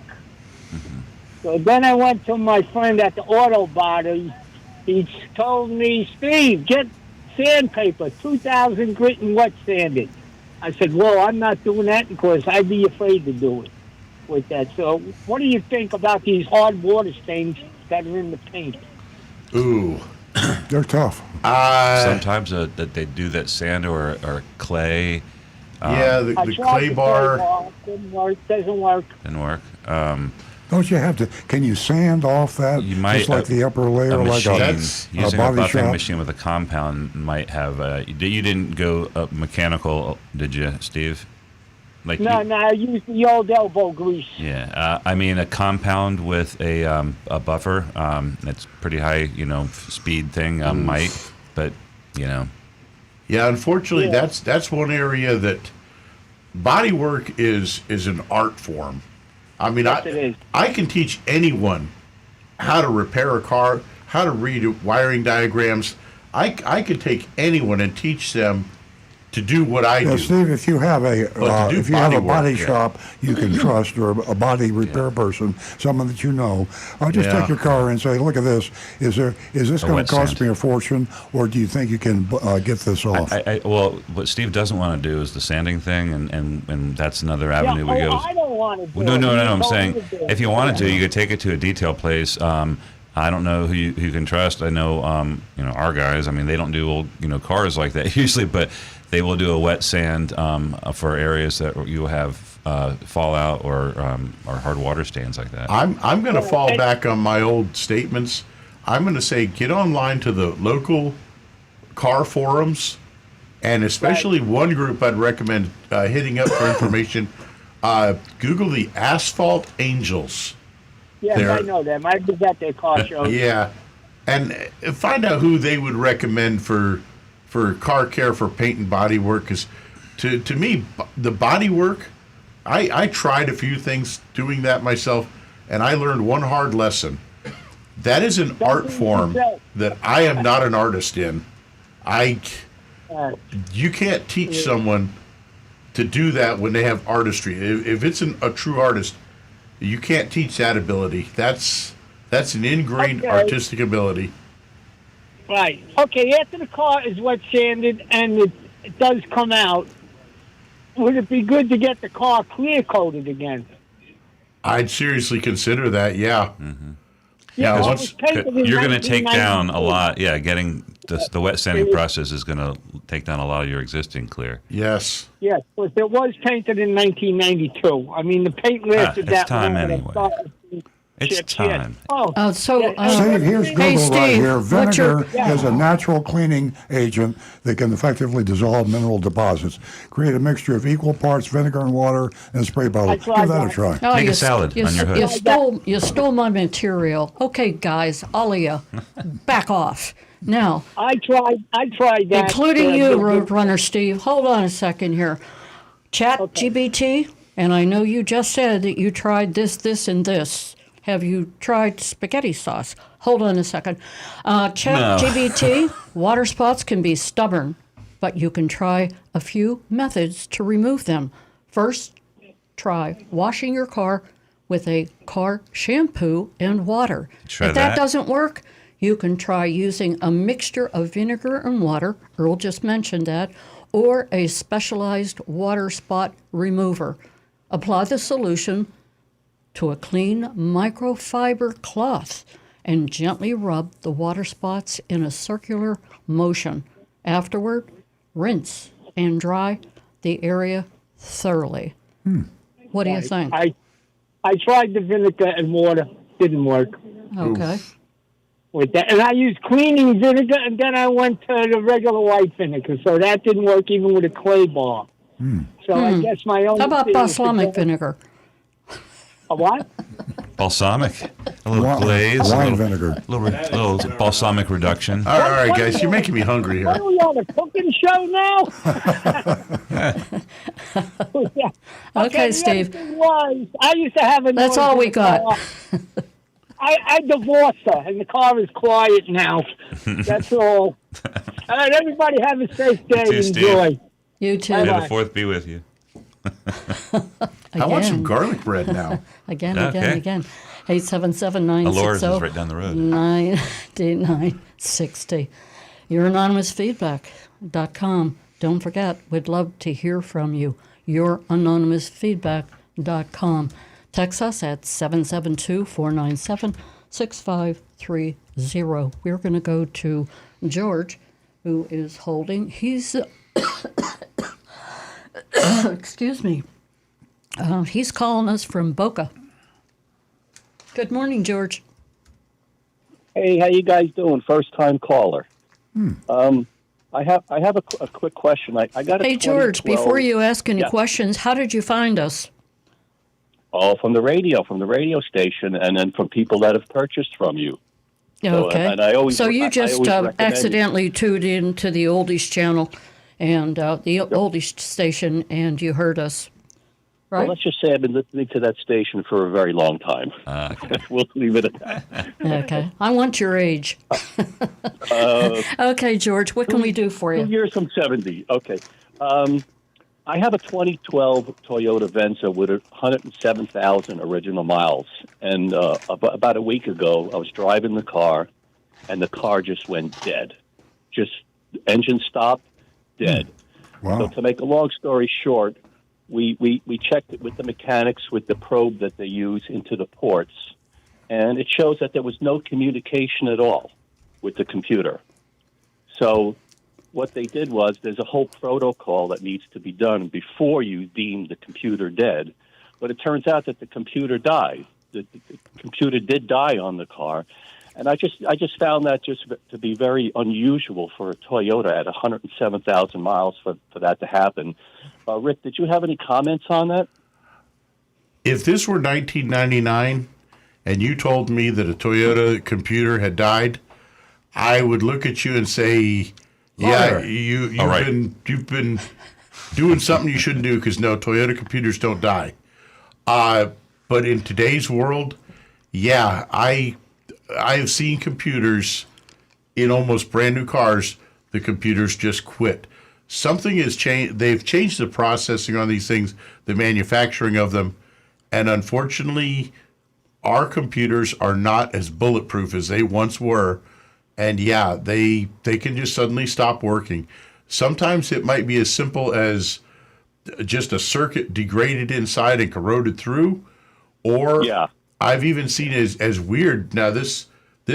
So then I went to my friend at the auto body. He told me, Steve, get sandpaper, 2,000 grit and wet sanded. I said, well, I'm not doing that because I'd be afraid to do it with that. So what do you think about these hard water stains that are in the paint? Ooh. They're tough. Sometimes that they do that sand or clay. Yeah, the I tried clay the bar. Didn't work. Doesn't work. Didn't work. Don't you have to? Can you sand off that? You might, just like the upper layer, a like machine, a using a body buffing shop. machine with a compound might have. You didn't go mechanical, did you, Steve? Like No, I use the old elbow grease. Yeah, I mean a compound with a buffer. It's pretty high, speed thing. Might, but Yeah, unfortunately, that's one area that body work is an art form. I mean, Yes, it is. I can teach anyone how to repair a car, how to read wiring diagrams. I could take anyone and teach them to do what I Yeah, do. Steve, if you have a But to do body work, yeah. shop you can trust, or a body repair person, someone that you know, just Yeah. take your car and say, "Look at this. Is this going wet to cost sand. me a fortune, or do you think you can get this off?" well, what Steve doesn't want to do is the sanding thing, and that's another avenue we go. I don't want to do No, it. no, You no. I'm told saying me to do if it. you wanted to, you could take it to a detail place. I don't know who you can trust. I know, our guys. I mean, they don't do old, cars like that usually, but they will do a wet sand for areas that you have fallout or hard water stains like that. I'm going to fall back on my old statements. I'm going to say get online to the local car forums, and especially one group I'd recommend hitting up for information. Google the Asphalt Angels. Yes, There- I know them. I was at their car show. Yeah, and find out who they would recommend for car care for paint and body work. Because to me, the body work, I tried a few things doing that myself, and I learned one hard lesson. That is an art form that I am not an artist in. You can't teach someone to do that when they have artistry. If it's a true artist, you can't teach that ability. That's an ingrained Okay. artistic ability. Right. Okay, after the car is wet sanded and it does come out, would it be good to get the car clear coated again? I'd seriously consider that. Yeah. Yeah, Yeah, it once- was painted in You're going to take down a 1992. lot. Yeah, getting the wet sanding process is going to take down a lot of your existing clear. Yes. Yes, but it was painted in 1992. I mean, the paint lasted it's that time long. anyway. It's Chips, yes. time. Oh, So, Steve, here's Google hey, right Steve, here. what's your- Vinegar is a natural cleaning agent that can effectively dissolve mineral deposits. Create a mixture of equal parts vinegar and water in a spray bottle. I Give tried that a that. try. Oh, Make a you salad on your hood. You stole my material. Okay, guys, all of you, back off. Now, I tried that. including you, the- Roadrunner Steve. Hold on a second here. Chat GBT, and I know you just said that you tried this, and this. Have you tried spaghetti sauce? Hold on a second. Chat No. GBT, water spots can be stubborn, but you can try a few methods to remove them. First, try washing your car with a car shampoo and water. Try if that that. doesn't work, you can try using a mixture of vinegar and water. Earl just mentioned that. Or a specialized water spot remover. Apply the solution to a clean microfiber cloth and gently rub the water spots in a circular motion. Afterward, rinse and dry the area thoroughly. What do you think? I tried the vinegar and water. Didn't work Okay. with that. And I used cleaning vinegar, and then I went to the regular white vinegar. So that didn't work even with a clay bar. So I guess my own. How about thing is to balsamic get- vinegar? A what? Balsamic, a little Wine- glaze, a wine little, vineger. little balsamic reduction. All right, guys, you're making me hungry here. What are we on a cooking show now? Yeah. Okay, the Steve. other thing was, I used to have a. That's noise all in we the got. car. I divorced her, and the car is quiet now. That's all. All right, everybody have a safe day. too, Steve. Enjoy. You too. May Bye-bye. the fourth be with you. I want some Again. garlic bread now. Again, Okay. again. Alora's is 877-960. right down the road. 9960. YourAnonymousFeedback.com. Don't forget, we'd love to hear from you. YourAnonymousFeedback.com. Text us at 772-497-6530. We're going to go to George, who is holding. He's, excuse me, he's calling us from Boca. Good morning, George. Hey, how you guys doing? First time caller. I have a quick question. I got a Hey, George, 2012 before you ask any Yeah. questions, how did you find us? Oh, from the radio station, and then from people that have purchased from you. So, Okay. and I always, So you I just always recommend it. accidentally tuned in to the Oldies channel and the Oldies station, and you heard us, Well, right? let's just say I've been listening to that station for a very long time. Okay. We'll leave it at that. Okay. I want your age. Okay, George, what can we do for 2 you? years from 70. Okay. I have a 2012 Toyota Venza with 107,000 original miles. And about a week ago, I was driving the car, and the car just went dead. Just engine stopped, dead. Wow. So to make a long story short, we checked it with the mechanics with the probe that they use into the ports, and it shows that there was no communication at all with the computer. So what they did was there's a whole protocol that needs to be done before you deem the computer dead. But it turns out that the computer died. The computer did die on the car. And I just found that just to be very unusual for a Toyota at 107,000 miles for that to happen. Rick, did you have any comments on that? If this were 1999 and you told me that a Toyota computer had died, I would look at you and say, "Yeah, Liar. you've All right. been doing something you shouldn't do, because no, Toyota computers don't die." But in today's world, yeah, I have seen computers in almost brand new cars. The computers just quit. Something has changed. They've changed the processing on these things, the manufacturing of them, and unfortunately, our computers are not as bulletproof as they once were. And yeah, they can just suddenly stop working. Sometimes it might be as simple as just a circuit degraded inside and corroded through, or Yeah. I've even seen as weird. Now this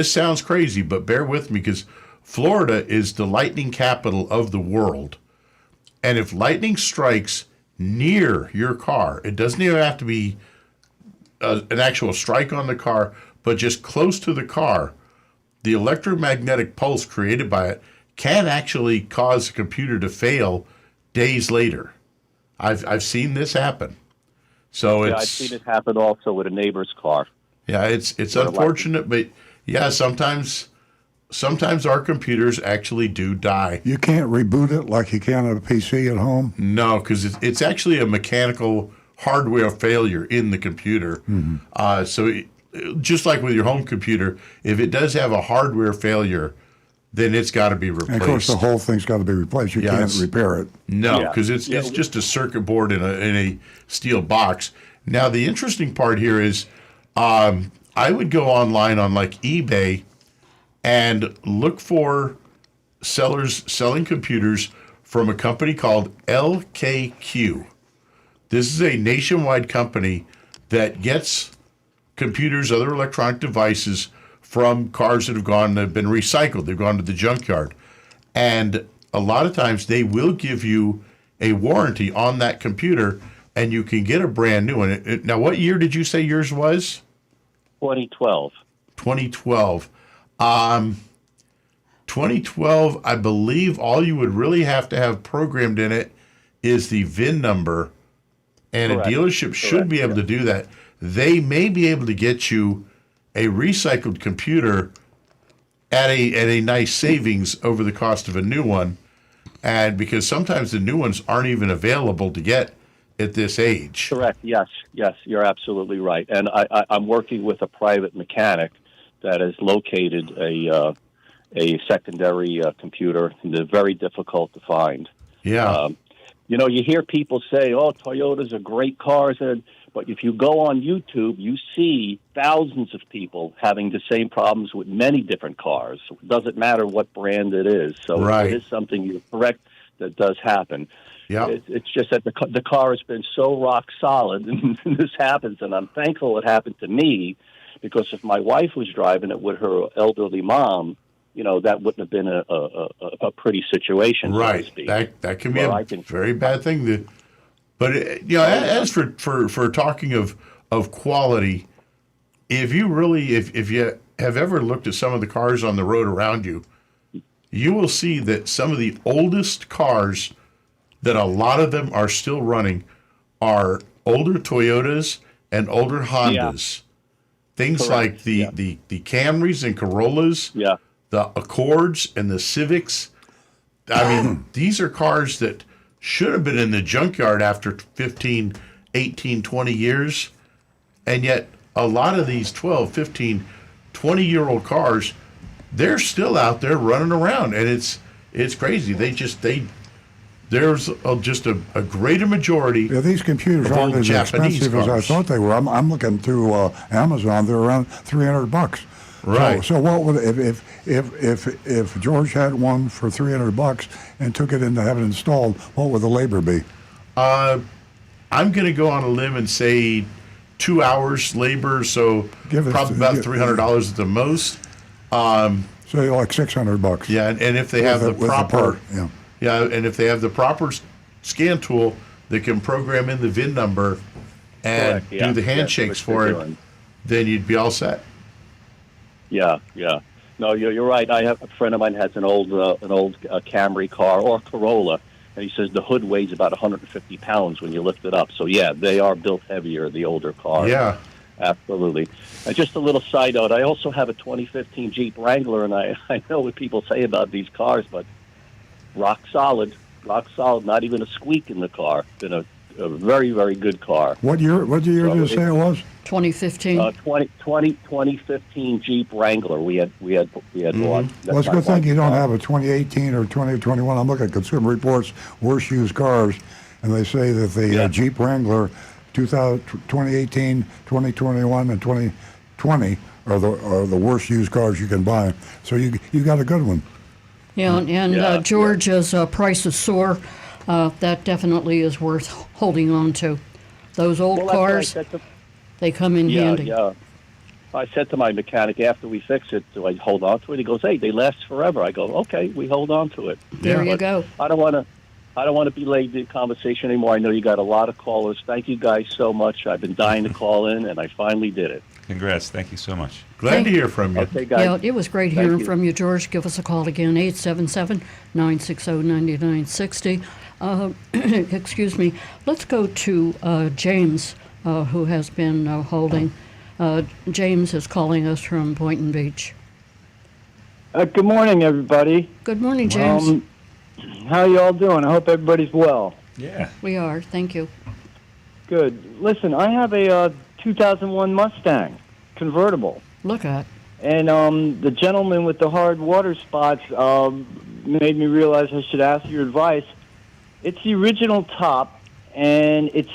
sounds crazy, but bear with me, because Florida is the lightning capital of the world. And if lightning strikes near your car, it doesn't even have to be an actual strike on the car, but just close to the car, the electromagnetic pulse created by it can actually cause the computer to fail days later. I've seen this happen. So Yeah, I've it's seen it happen also with a neighbor's car. yeah, it's Sort of unfortunate, but yeah, sometimes our computers actually do die. You can't reboot it like you can a PC at home. No, because it's actually a mechanical hardware failure in the computer. Just like with your home computer, if it does have a hardware failure, then it's got to be replaced. And of course, the whole thing's got to be replaced. You can't Yes. repair it. No, Yeah. because it's Yeah. just a circuit board in a steel box. Now, the interesting part here is I would go online on like eBay and look for sellers selling computers from a company called LKQ. This is a nationwide company that gets computers, other electronic devices from cars that have been recycled. They've gone to the junkyard. And a lot of times they will give you a warranty on that computer, and you can get a brand new one. Now, what year did you say yours was? 2012. 2012. 2012, I believe all you would really have to have programmed in it is the VIN number, and Correct. a dealership should Correct, be able to do that. They may be able to get you a recycled computer at a nice savings over the cost of a new one, and because sometimes the new ones aren't even available to get at this age. Correct. Yes, you're absolutely right. And I'm working with a private mechanic that has located a secondary computer. They're very difficult to find. Yeah. You hear people say, "Oh, Toyotas are great cars," but But if you go on YouTube, you see thousands of people having the same problems with many different cars. It doesn't matter what brand it is. So Right. it is something, you're correct, that does happen. Yeah. It's just that the car has been so rock solid, and this happens, and I'm thankful it happened to me, because if my wife was driving it with her elderly mom, that wouldn't have been a pretty situation, so to Right. speak. That can be Well, a I can- very bad thing. But as for talking of quality, if you have ever looked at some of the cars on the road around you, you will see that some of the oldest cars that a lot of them are still running are older Toyotas and older Hondas. Things like the Camrys and Corollas, the Accords and the Civics. I mean, these are cars that should have been in the junkyard after 15, 18, 20 years. And yet a lot of these 12, 15, 20-year-old cars, they're still out there running around. And it's crazy. There's just a greater majority. Yeah, these computers of aren't old as Japanese expensive as I cars. thought they were. I'm looking through Amazon; they're around $300. Right. So what would if George had one for $300 and took it in to have it installed? What would the labor be? I'm going to go on a limb and say 2 hours labor, so probably about $300 at the most. So like $600. Yeah, and if they have the with the proper, part, yeah. and if they have the proper scan tool that can program in the VIN number and Correct, yeah. do the Yeah, handshakes which they're for it, doing. then you'd be all set. Yeah. No, you're right. I have a friend of mine has an old Camry car or Corolla, and he says the hood weighs about 150 pounds when you lift it up. So yeah, they are built heavier, the older cars. Yeah. Absolutely. And just a little side note, I also have a 2015 Jeep Wrangler, and I know what people say about these cars, but rock solid, not even a squeak in the car. Been a very, very good car. What year did you say it was? 2015. 2015 Jeep Wrangler we had bought. Well, it's a good thing you don't have a 2018 or 2021. I'm looking at Consumer Reports worst used cars, and they say that the Jeep Wrangler 2018, 2021, and 2020 are the worst used cars you can buy. So you got a good one. Yeah, and George's price is soar. That definitely is worth holding on to. Those old Well, that's what I cars, said to- they come in handy. Yeah. I said to my mechanic after we fix it, do I hold on to it? He goes, "Hey, they last forever." I go, "Okay, we hold on to it." There you But go. I don't want to belay the conversation anymore. I know you got a lot of callers. Thank you guys so much. I've been dying to call in, and I finally did it. Congrats. Thank you so much. Glad to hear from you. Okay, guys. Yeah, it was great Thank hearing you. from you, George. Give us a call again, 877-960-9960. Excuse me. Let's go to James, who has been holding. James is calling us from Boynton Beach. Good morning, everybody. Good morning, James. How you all doing? I hope everybody's well. Yeah. We are. Thank you. Good. Listen, I have a 2001 Mustang convertible. Look at. And the gentleman with the hard water spots made me realize I should ask your advice. It's the original top, and it's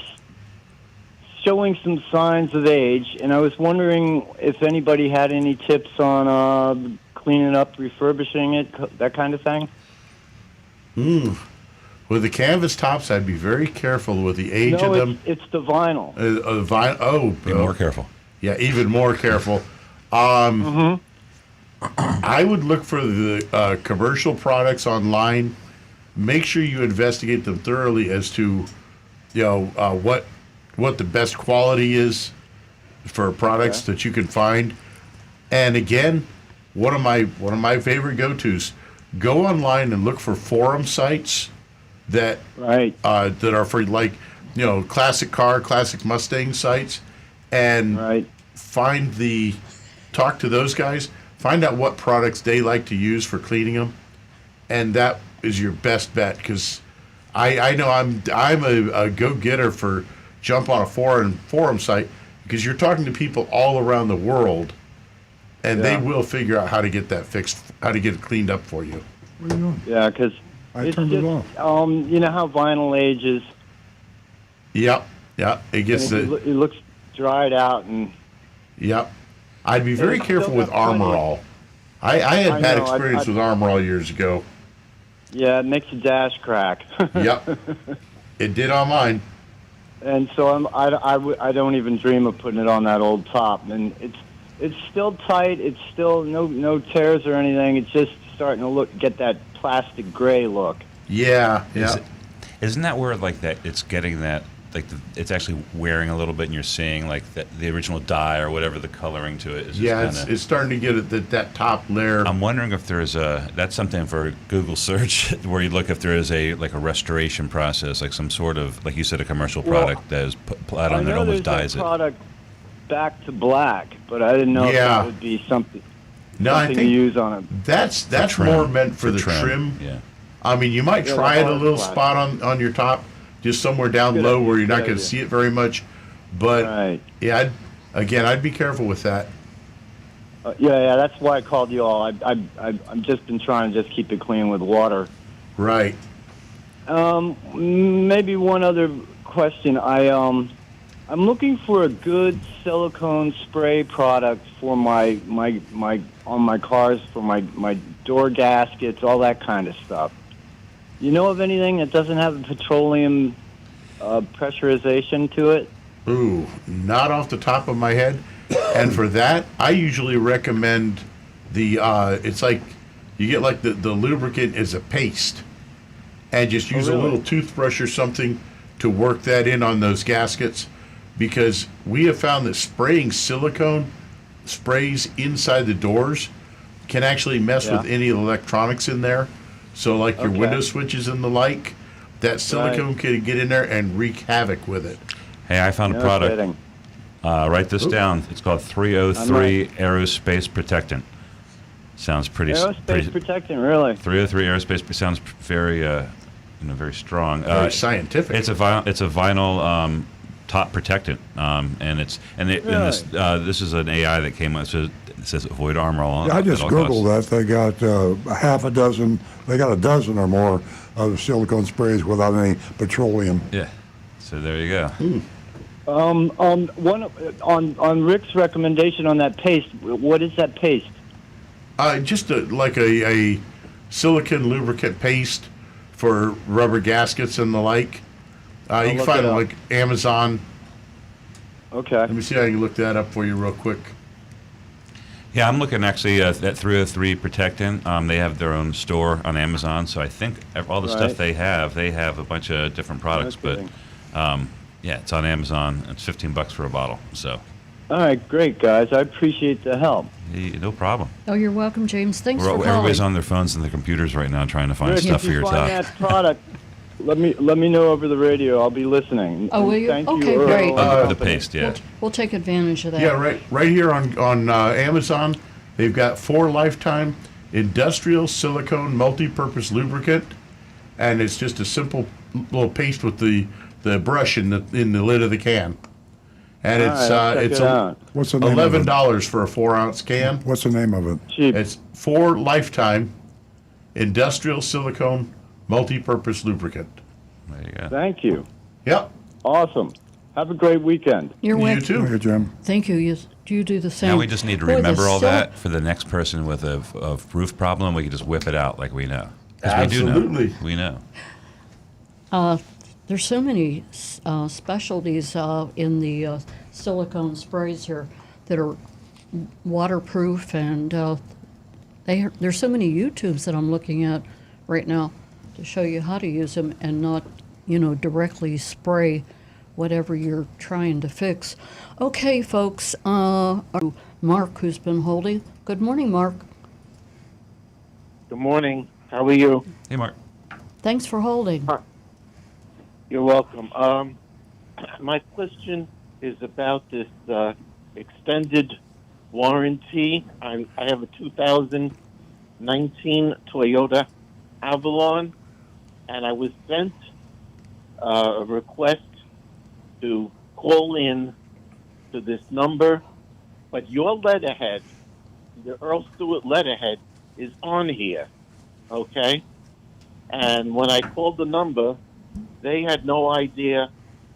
showing some signs of age, and I was wondering if anybody had any tips on cleaning up, refurbishing it, that kind of thing. With the canvas tops, I'd be very careful with the age of them. It's the vinyl. Be more careful. Yeah, even more careful. I would look for the commercial products online. Make sure you investigate them thoroughly as to, what the best quality is for products that you can find. And again, one of my favorite go-tos: go online and look for forum sites that that are for classic car, classic Mustang sites, and talk to those guys. Find out what products they like to use for cleaning them, and that is your best bet. Because I know I'm a go-getter for jump on a forum site, because you're talking to people all around the world, and they will figure out how to get that fixed, how to get it cleaned up for you. What are you doing? Yeah, because I it's turned just, it off. you know how vinyl ages. Yep. Yeah, it gets and it looks dried out, and Yep. I'd be very it's careful still with got plenty Armor of- All. I had I bad know, experience with Armor All years ago. yeah, it makes the dash crack. Yep. It did on mine. And so I don't even dream of putting it on that old top, and it's still tight. It's still no tears or anything. It's just starting to get that plastic gray look. Yeah, yeah. Isn't that where like that? It's getting that like it's actually wearing a little bit, and you're seeing like the original dye or whatever the coloring to it is. Yeah, just it's starting to get at that top layer. I'm wondering if there's that's something for Google search where you look if there is a restoration process, like some sort of, like you said, a commercial product that is put on that almost dyes a it. product back to black, but I didn't know if that would be something. No, I something think to use on it. That's trim. more meant for the trim. trim. Yeah. I mean, you might Yeah, try the it a hard little plastic. spot on your top, just somewhere down Good low idea, where you're not good going to idea. see it very much. But Right. yeah, I'd be careful with that. Yeah, that's why I called you all. I've just been trying to just keep it clean with water. Right. Maybe one other question. I'm looking for a good silicone spray product for my on my cars, for my door gaskets, all that kind of stuff. You know of anything that doesn't have a petroleum pressurization to it? Ooh, not off the top of my head. And for that, I usually recommend the. It's like you get like the lubricant is a paste, and just use a really? little toothbrush or something to work that in on those gaskets, because we have found that spraying silicone sprays inside the doors can actually mess with any of the electronics in there. So like your Okay. window switches and the like, that silicone can get in there and wreak havoc with it. Hey, I found a No product. kidding. Write this down. It's called 303 Aerospace Protectant. Sounds pretty. Aerospace protectant, really? 303 Aerospace sounds very, very strong. Very scientific. It's a vinyl top protectant, and this is an AI that came up. So it says avoid armor all. I just at all Googled costs. that. They got half a dozen. They got a dozen or more of silicone sprays without any petroleum. Yeah. So there you go. One on Rick's recommendation on that paste. What is that paste? Just like a silicone lubricant paste for rubber gaskets and the like. You can look find it it up. like Amazon. Okay. Let me see if I can look that up for you real quick. Yeah, I'm looking actually at 303 Protectant. They have their own store on Amazon, so I think all the stuff Right. they have a bunch of different products. But kidding. yeah, it's on Amazon. It's $15 for a bottle. So All right, great guys. I appreciate the help. no problem. Oh, you're welcome, James. Thanks for calling. Everybody's on their phones and their computers right now trying to find Rick, stuff if for you your find top. that product, let me know over the radio. I'll be listening. Oh, will And you? Thank Okay, you, Earl, great. and The company. paste, yeah. We'll take advantage of that. Yeah, right here on Amazon, they've got 4 lifetime industrial silicone multi-purpose lubricant, and it's just a simple little paste with the brush in the lid of the can, and All right, I'll check it's it out. What's the name of it? $11 for a 4-ounce can. What's the name of it? Cheap. It's 4 lifetime industrial silicone multi-purpose lubricant. There you go. Thank you. Yep. Awesome. Have a great weekend. You're You welcome. too. Okay, Jim. Thank you. You do the same. Now we just need to Boy, the remember all sil- that for the next person with a roof problem. We can just whip it out like we know. 'Cause Absolutely. We do know. We know. There's so many specialties in the silicone sprays here that are waterproof, and there's so many YouTubes that I'm looking at right now to show you how to use them and not, directly spray whatever you're trying to fix. Okay, folks. Mark, who's been holding. Good morning, Mark. Good morning. How are you? Hey, Mark. Thanks for holding. You're welcome. My question is about this extended warranty. I have a 2019 Toyota Avalon, and I was sent a request to call in to this number, but your letterhead, the Earl Stewart letterhead, is on here, okay? And when I called the number, they had no idea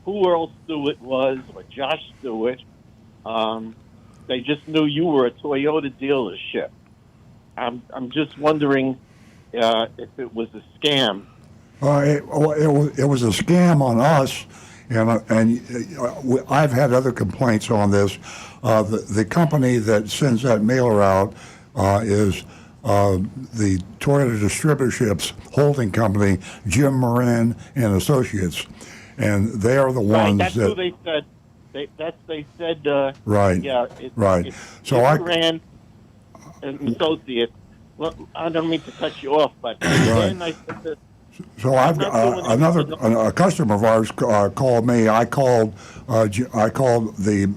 who Earl Stewart was or Josh Stewart. They just knew you were a Toyota dealership. I'm just wondering if it was a scam. It was a scam on us, and I've had other complaints on this. The company that sends that mailer out is the Toyota Distributorships holding company, Jim Moran and Associates, and they are the Right, ones that's that. who they said. They said. Right. Yeah. Right. It's So Jim I. Moran and Associates. Well, I don't mean to cut you off, but then I said that. So I've a customer of ours called me. I called the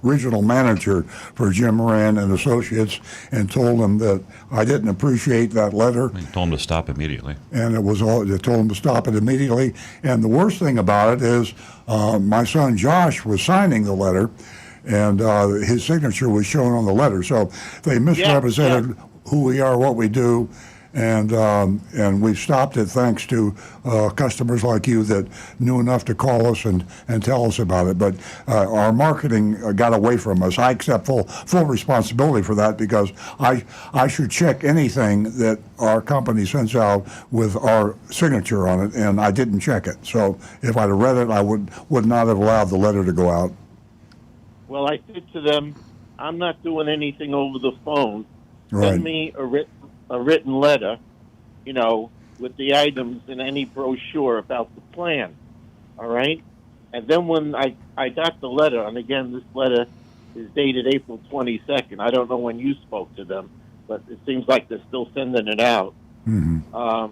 regional manager for Jim Moran and Associates and told him that I didn't appreciate that letter. He told him to stop immediately. And they told him to stop it immediately. And the worst thing about it is my son Josh was signing the letter, and his signature was shown on the letter. So they misrepresented who we are, what we do. And we've stopped it thanks to customers like you that knew enough to call us and tell us about it. But our marketing got away from us. I accept full responsibility for that because I should check anything that our company sends out with our signature on it, and I didn't check it. So if I'd have read it, I would not have allowed the letter to go out. Well, I said to them, I'm not doing anything over the phone. Right. Send me a written letter, with the items in any brochure about the plan. All right? And then when I got the letter, and again, this letter is dated April 22nd. I don't know when you spoke to them, but it seems like they're still sending it out. Mm-hmm.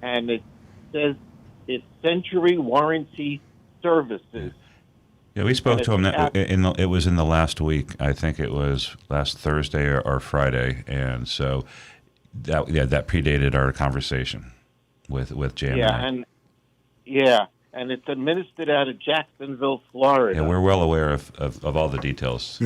And it says it's Century Warranty Services. Yeah, we spoke to him. It was in the last week. I think it was last Thursday or Friday, and so that predated our conversation with Jam. And it's administered out of Jacksonville, Florida. Yeah, we're well aware of all the details.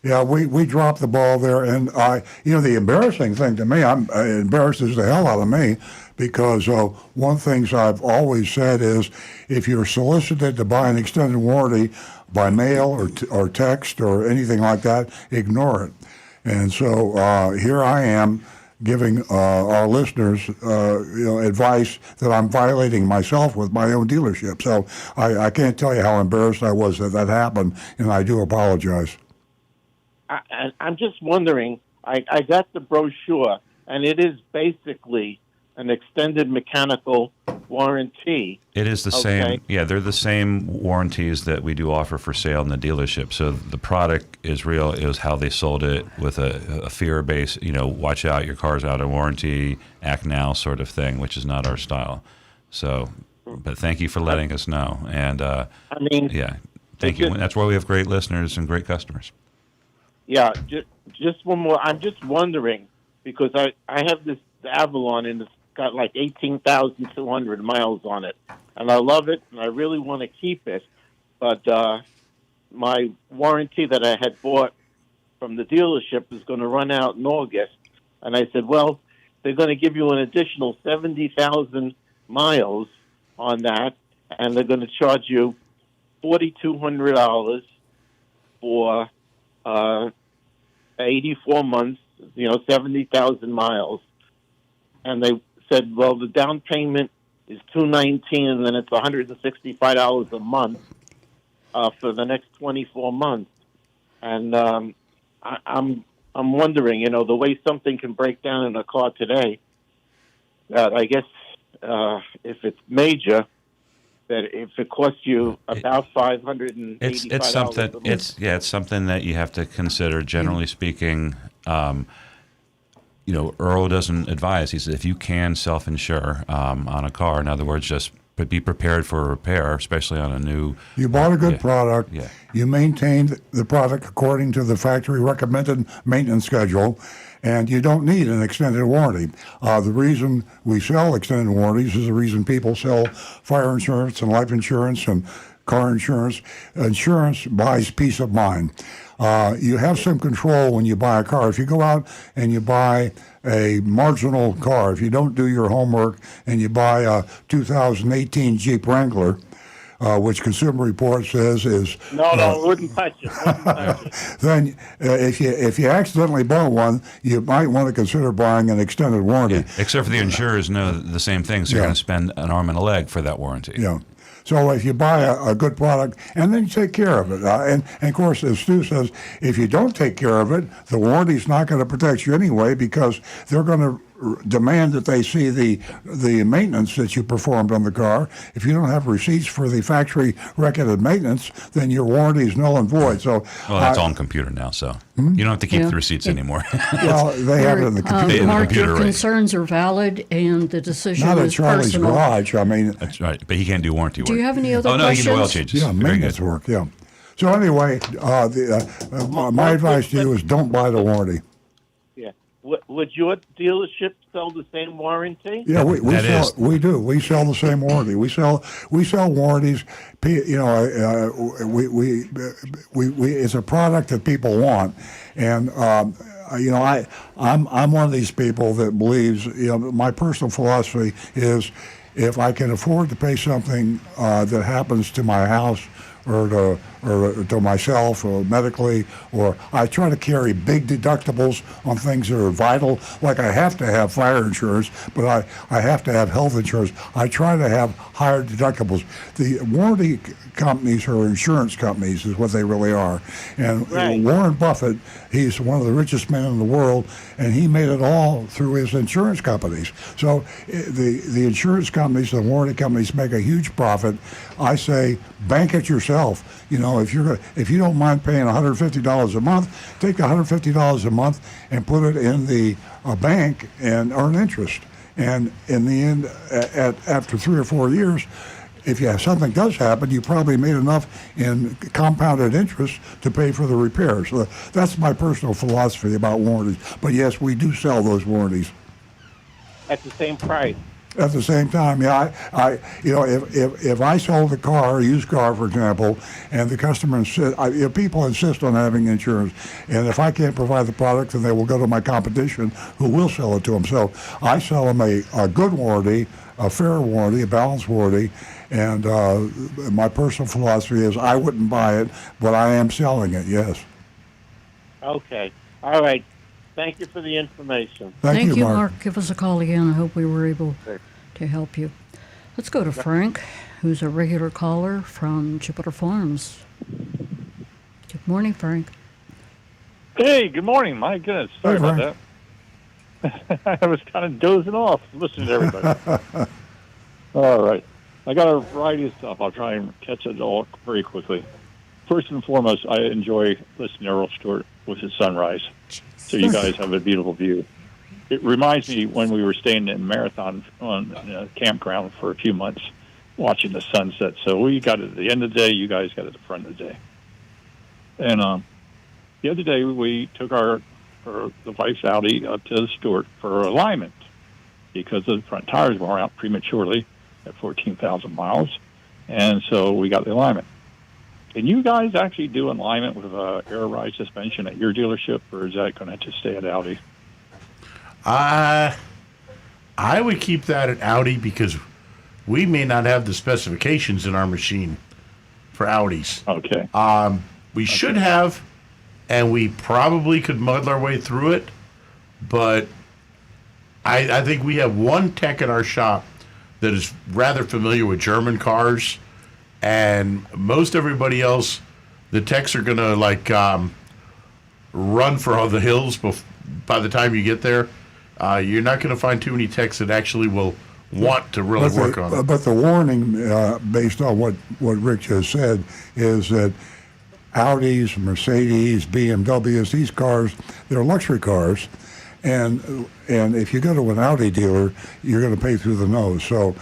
Yeah, we dropped the ball there, and the embarrassing thing to me, it embarrasses the hell out of me, because one thing I've always said is, if you're solicited to buy an extended warranty by mail or text or anything like that, ignore it. And so here I am giving our listeners, advice that I'm violating myself with my own dealership. So I can't tell you how embarrassed I was that happened, and I do apologize. I'm just wondering, I got the brochure, and it is basically an extended mechanical warranty. It is the same. Yeah, they're the same warranties that we do offer for sale in the dealership. So the product is real. It was how they sold it, with a fear base, watch out, your car's out of warranty, act now sort of thing, which is not our style. So, but thank you for letting us know. And thank you. That's why we have great listeners and great customers. Yeah, just one more. I'm just wondering, because I have this Avalon, and it's got like 18,200 miles on it, and I love it, and I really want to keep it, but my warranty that I had bought from the dealership is going to run out in August, and I said, well, they're going to give you an additional 70,000 miles on that, and they're going to charge you $4,200 for 84 months, 70,000 miles. And they said, well, the down payment is $219, and then it's $165 a month for the next 24 months. And I'm wondering, the way something can break down in a car today, that I guess if it's major, that if it costs you about $585, it's something. It's something that you have to consider. Generally speaking, Earl doesn't advise. He says if you can self-insure on a car, in other words, just be prepared for a repair, especially on a new. You bought a good product. Yeah. You maintained the product according to the factory recommended maintenance schedule, and you don't need an extended warranty. The reason we sell extended warranties is the reason people sell fire insurance and life insurance and car insurance. Insurance buys peace of mind. You have some control when you buy a car. If you go out and you buy a marginal car, if you don't do your homework and you buy a 2018 Jeep Wrangler, which Consumer Report says is No, wouldn't touch it. Wouldn't touch it. then if you accidentally bought one, you might want to consider buying an extended warranty. Yeah, except for the insurers know the same thing, so you're going to spend an arm and a leg for that warranty. Yeah. So if you buy a good product and then you take care of it, and of course, as Stu says, if you don't take care of it, the warranty's not going to protect you anyway because they're going to demand that they see the maintenance that you performed on the car. If you don't have receipts for the factory recorded maintenance, then your warranty is null and void. So well, that's all on computer now, so you don't have to keep the receipts anymore. Well, they have it in the computer. Mark, your concerns are valid, and the decision Not at is Charlie's personal. Garage. I mean, That's right, but he can't do warranty work. Do you have any other Oh no, he questions? can do oil changes. yeah, Very maintenance good. work. Yeah. So anyway, my advice to you is don't buy the warranty. Yeah. Would your dealership sell the same warranty? Yeah, we That sell. We do. We sell the same warranty. We sell warranties. You know, we it's a product that people want, and you know, I'm one of these people that believes. You know, my personal philosophy is, if I can afford to pay something that happens to my house or to myself or medically, or I try to carry big deductibles on things that are vital, like I have to have fire insurance, but I have to have health insurance. I try to have higher deductibles. The warranty companies are insurance companies is what they really are. And Right. Warren Buffett, he's one of the richest men in the world, and he made it all through his insurance companies. So the insurance companies, the warranty companies make a huge profit. I say bank it yourself. You know, if you don't mind paying $150 a month, take the $150 a month and put it in the bank and earn interest. And in the end, after 3 or 4 years, if something does happen, you probably made enough in compounded interest to pay for the repairs. So that's my personal philosophy about warranties. But yes, we do sell those warranties. At the same price. At the same time, yeah, you know, if I sold a car, a used car, for example, and the customer people insist on having insurance, and if I can't provide the product, then they will go to my competition, who will sell it to them. So I sell them a good warranty, a fair warranty, a balanced warranty, and my personal philosophy is I wouldn't buy it, but I am selling it. Yes. Okay. All right. Thank you for the information. Thank you, Mark. Give us a call again. I hope we were able to help you. Let's go to Frank, who's a regular caller from Jupiter Farms. Good morning, Frank. Hey, good morning. My goodness. Sorry Hey, about that. I was kind of dozing off listening to everybody. All right. I got a variety of stuff. I'll try and catch it all very quickly. First and foremost, I enjoy listening to Earl Stewart with his sunrise. So you guys have a beautiful view. It reminds me when we were staying in Marathon on a campground for a few months, watching the sunset. So we got it at the end of the day. You guys got it at the front of the day. And the other day we took the wife's Audi up to Stewart for alignment because the front tires wore out prematurely at 14,000 miles, and so we got the alignment. Can you guys actually do alignment with air ride suspension at your dealership, or is that going to just stay at Audi? I would keep that at Audi because we may not have the specifications in our machine for Audis. Okay. We should have, and we probably could muddle our way through it, but I think we have one tech in our shop that is rather familiar with German cars, and most everybody else, the techs are going to run for all the hills by the time you get there. You're not going to find too many techs that actually will want to really work on it. But the warning, based on what Rick just said, is that Audis, Mercedes, BMWs, these cars, they're luxury cars. And if you go to an Audi dealer, you're going to pay through the nose. So,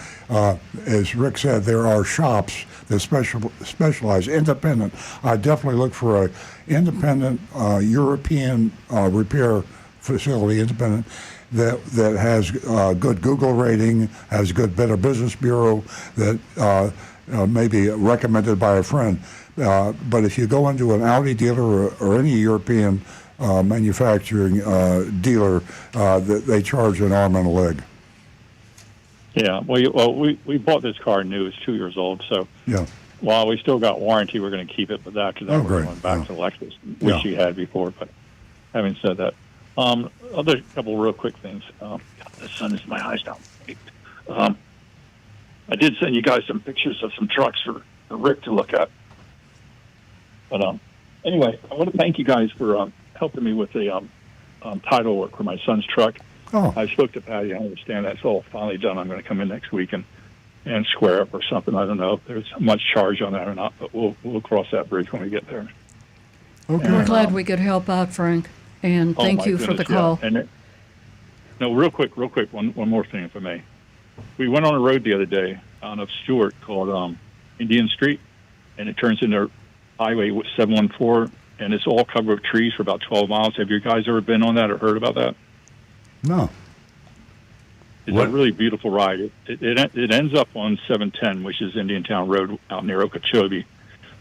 as Rick said, there are shops that specialize, independent. I definitely look for an independent European repair facility, independent, that has good Google rating, has good Better Business Bureau, that may be recommended by a friend. But if you go into an Audi dealer or any European manufacturing dealer, they charge an arm and a leg. Yeah, well, we bought this car new. It's 2 years old, so yeah. while we still got warranty, we're going to keep it, but after that, Oh, we're great. going back to Lexus, which Yeah. you had before. But having said that, other couple real quick things. God, the sun is in my eyes now. I did send you guys some pictures of some trucks for Rick to look at. But anyway, I want to thank you guys for helping me with the title work for my son's truck. Oh. I spoke to Patty. I understand that's all finally done. I'm going to come in next week and square up or something. I don't know if there's much charge on that or not, but we'll cross that bridge when we get there. Okay. We're glad we could help out, Frank, and Oh, thank my you for the goodness, yeah. call. And no, real quick, one more thing, if I may. We went on a road the other day out of Stewart called Indian Street, and it turns into Highway 714, and it's all covered with trees for about 12 miles. Have you guys ever been on that or heard about that? No. It's a really beautiful ride. It ends up on 710, which is Indiantown Road out near Okeechobee.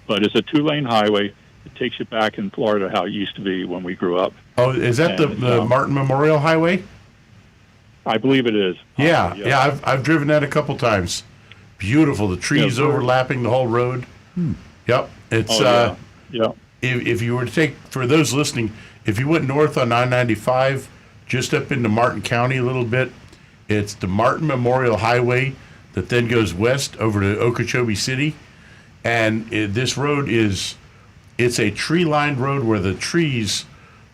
But it's a 2-lane highway. It takes you back in Florida how it used to be when we grew up. Oh, is that And the Martin Memorial Highway? I believe it is. Yeah. I've driven that a couple times. Beautiful. The trees Yeah, overlapping the whole road. Yep. It's yeah. If you were to take, for those listening, if you went north on 995, just up into Martin County a little bit, it's the Martin Memorial Highway that then goes west over to Okeechobee City. And this road it's a tree-lined road where the trees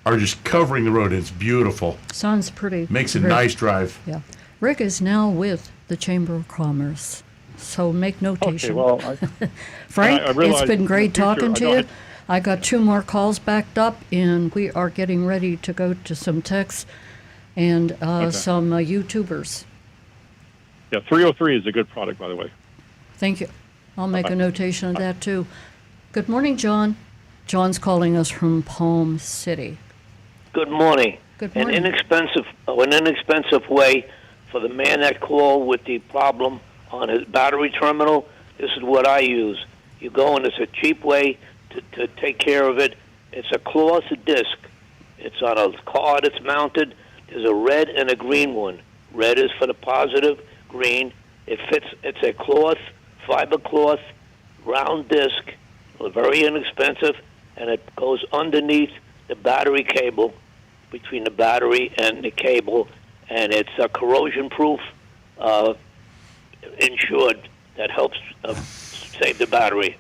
are just covering the road. It's beautiful. Sounds pretty. Makes a Rick. nice drive. Yeah. Rick is now with the Chamber of Commerce, so make notation. Okay, well, Frank, I realize it's been in great the future, talking to I you. don't- I got 2 more calls backed up, and we are getting ready to go to some texts and some YouTubers. Yeah, 303 is a good product, by the way. Thank you. I'll make a Bye-bye. notation of that, too. Good morning, John. John's calling us from Palm City. Good morning. Good morning. An inexpensive way for the man that called with the problem on his battery terminal. This is what I use. You go and it's a cheap way to take care of it. It's a cloth disc. It's on a card. It's mounted. There's a red and a green one. Red is for the positive. Green. It fits. It's a cloth, fiber cloth, round disc. Very inexpensive, and it goes underneath the battery cable, between the battery and the cable, and it's corrosion-proof, insured. That helps save the battery.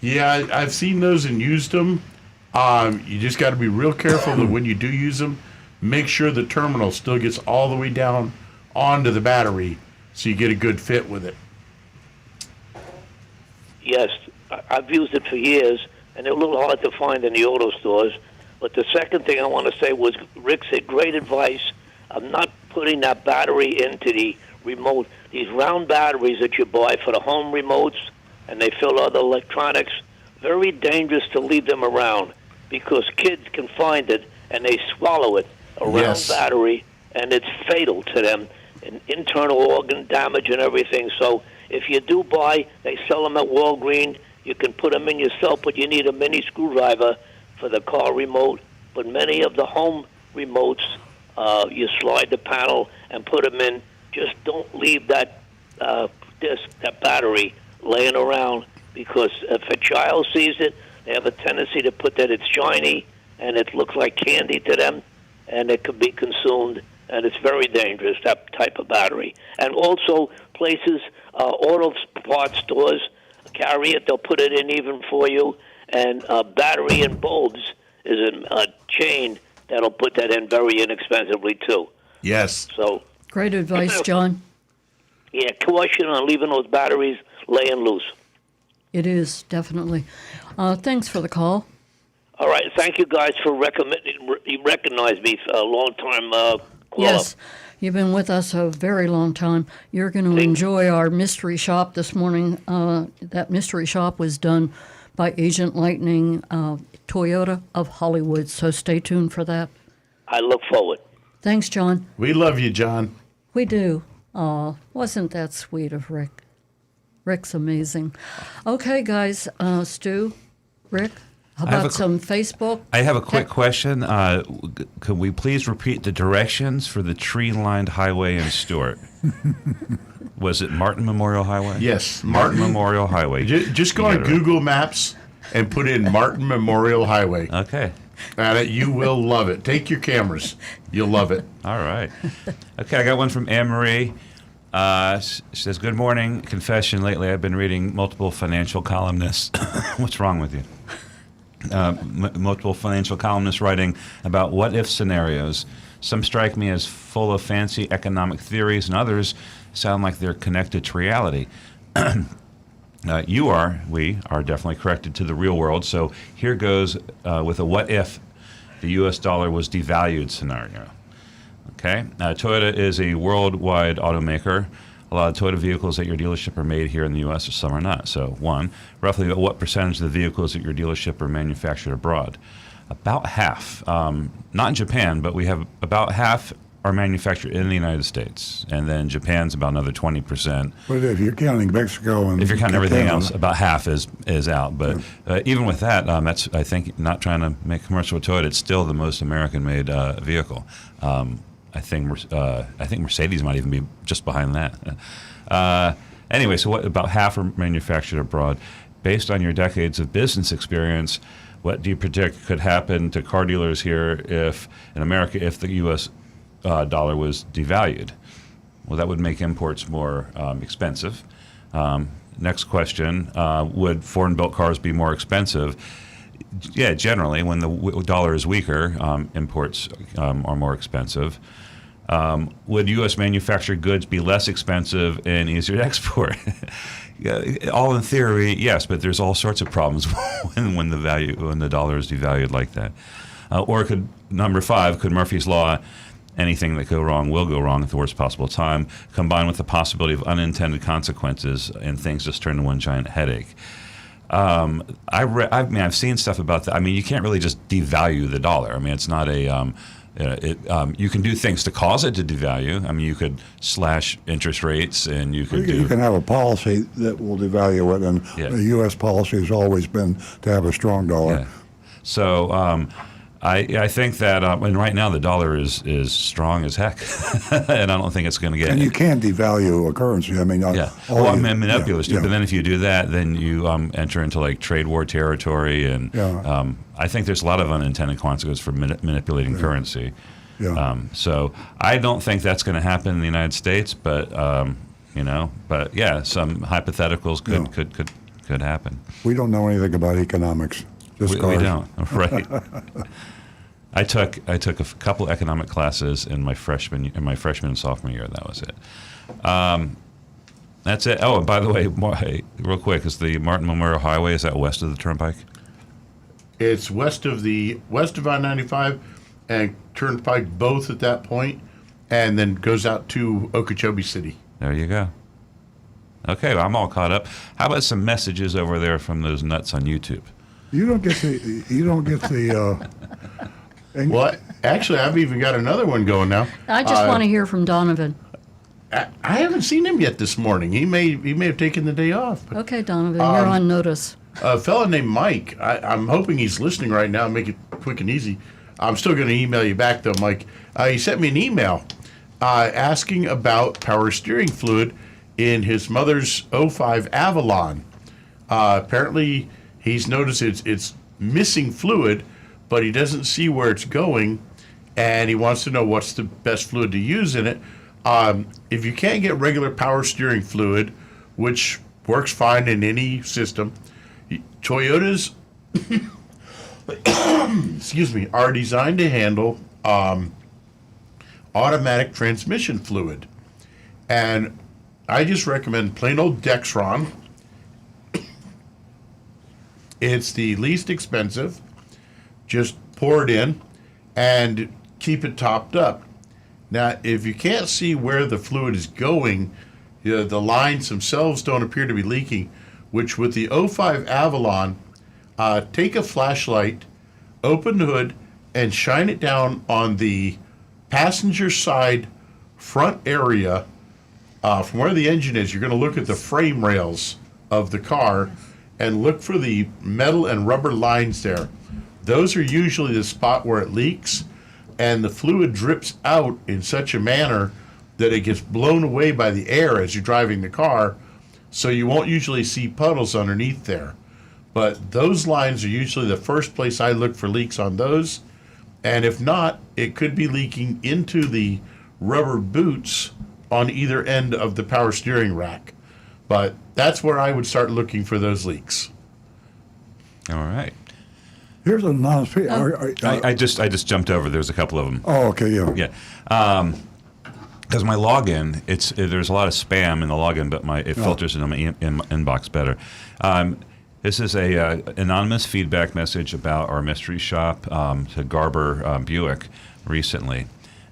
Yeah, I've seen those and used them. You just got to be real careful that when you do use them, make sure the terminal still gets all the way down onto the battery so you get a good fit with it. Yes, I've used it for years, and they're a little hard to find in the auto stores. But the second thing I want to say was Rick said great advice of not putting that battery into the remote. These round batteries that you buy for the home remotes, and they fill other electronics, very dangerous to leave them around because kids can find it and they swallow it, a round Yes. battery, and it's fatal to them, and internal organ damage and everything. So if you do buy, they sell them at Walgreens. You can put them in yourself, but you need a mini screwdriver for the car remote. But many of the home remotes, you slide the panel and put them in. Just don't leave that disc, that battery, laying around, because if a child sees it, they have a tendency to put that it's shiny and it looks like candy to them, and it could be consumed, and it's very dangerous, that type of battery. And also places, auto parts stores carry it. They'll put it in even for you. And battery and bulbs is a chain that'll put that in very inexpensively, too. Yes. So, Great advice, John. yeah, caution on leaving those batteries laying loose. It is, definitely. Thanks for the call. All right, thank you guys for recommending. You recognize me, a long-time caller. Yes, you've been with us a very long time. You're going to enjoy our mystery shop this morning. That mystery shop was done by Agent Lightning Toyota of Hollywood, so stay tuned for that. I look forward. Thanks, John. We love you, John. We do. Aw, wasn't that sweet of Rick? Rick's amazing. Okay, guys, Stu, Rick, how I have about some Facebook? I have a quick question. Could we please repeat the directions for the tree-lined highway in Stewart? Was it Martin Memorial Highway? Yes, Martin Memorial Highway. Just go on Google Maps and put in Martin Memorial Highway. Okay. And you will love it. Take your cameras. You'll love it. All right. Okay, I got one from Anne Marie. She says, "Good morning. Confession, lately I've been reading multiple financial columnists." What's wrong with you? Multiple financial columnists writing about what-if scenarios. Some strike me as full of fancy economic theories, and others sound like they're connected to reality. We are definitely connected to the real world. So here goes with a what-if the U.S. dollar was devalued scenario. Okay, Toyota is a worldwide automaker. A lot of Toyota vehicles at your dealership are made here in the U.S., or some are not. So, one, roughly what percentage of the vehicles at your dealership are manufactured abroad? About half. Not in Japan, but we have about half are manufactured in the United States, and then Japan's about another 20%. But if you're counting Mexico and if you're counting everything Canada, else, about half is out. But even with that, that's, I think, not trying to make commercial with Toyota, it's still the most American-made vehicle. I think Mercedes might even be just behind that. Anyway, so about half are manufactured abroad. Based on your decades of business experience, what do you predict could happen to car dealers here in America if the U.S. Dollar was devalued? Well, that would make imports more expensive. Next question, would foreign-built cars be more expensive? Yeah, generally, when the dollar is weaker, imports are more expensive. Would U.S. manufactured goods be less expensive and easier to export? All in theory, yes, but there's all sorts of problems when the dollar is devalued like that. Or number 5, could Murphy's Law, anything that go wrong will go wrong at the worst possible time, combined with the possibility of unintended consequences and things just turn to one giant headache? I've seen stuff about that. I mean, you can't really just devalue the dollar. I mean, it's not a you can do things to cause it to devalue. I mean, you could slash interest rates, and you can have a policy that will devalue it, and the U.S. policy has always been to have a strong dollar. Yeah. So I think that, and right now the dollar is strong as heck, and I don't think it's going to get. And you can devalue a currency. I mean, manipulous too. But then if you do that, then you enter into like trade war territory, and I think there's a lot of unintended consequences for manipulating currency. Yeah. So I don't think that's going to happen in the United States, but some hypotheticals could happen. We don't know anything about economics. We don't, right? I took a couple economic classes in my freshman and sophomore year. That was it. That's it. Oh, and by the way, real quick, is the Martin Memorial Highway, is that west of the Turnpike? It's west of I-95 and Turnpike, both at that point, and then goes out to Okeechobee City. There you go. Okay, well, I'm all caught up. How about some messages over there from those nuts on YouTube? You don't get the. Well, actually, I've even got another one going now. I just want to hear from Donovan. I haven't seen him yet this morning. He may have taken the day off. But, okay, Donovan, you're on notice. A fella named Mike. I'm hoping he's listening right now. Make it quick and easy. I'm still going to email you back though, Mike. He sent me an email asking about power steering fluid in his mother's 05 Avalon. Apparently, he's noticed it's missing fluid, but he doesn't see where it's going, and he wants to know what's the best fluid to use in it. If you can't get regular power steering fluid, which works fine in any system, Toyotas are designed to handle automatic transmission fluid. And I just recommend plain old Dexron. It's the least expensive. Just pour it in and keep it topped up. Now, if you can't see where the fluid is going, the lines themselves don't appear to be leaking, which with the 05 Avalon, take a flashlight, open the hood, and shine it down on the passenger side front area. From where the engine is, you're going to look at the frame rails of the car and look for the metal and rubber lines there. Those are usually the spot where it leaks, and the fluid drips out in such a manner that it gets blown away by the air as you're driving the car, so you won't usually see puddles underneath there. But those lines are usually the first place I look for leaks on those. And if not, it could be leaking into the rubber boots on either end of the power steering rack. But that's where I would start looking for those leaks. All right. Here's a non. I just jumped over. There's a couple of them. Oh, okay, yeah. Yeah. Because my login, there's a lot of spam in the login, but it filters into my inbox better. This is a anonymous feedback message about our mystery shop to Garber Buick recently.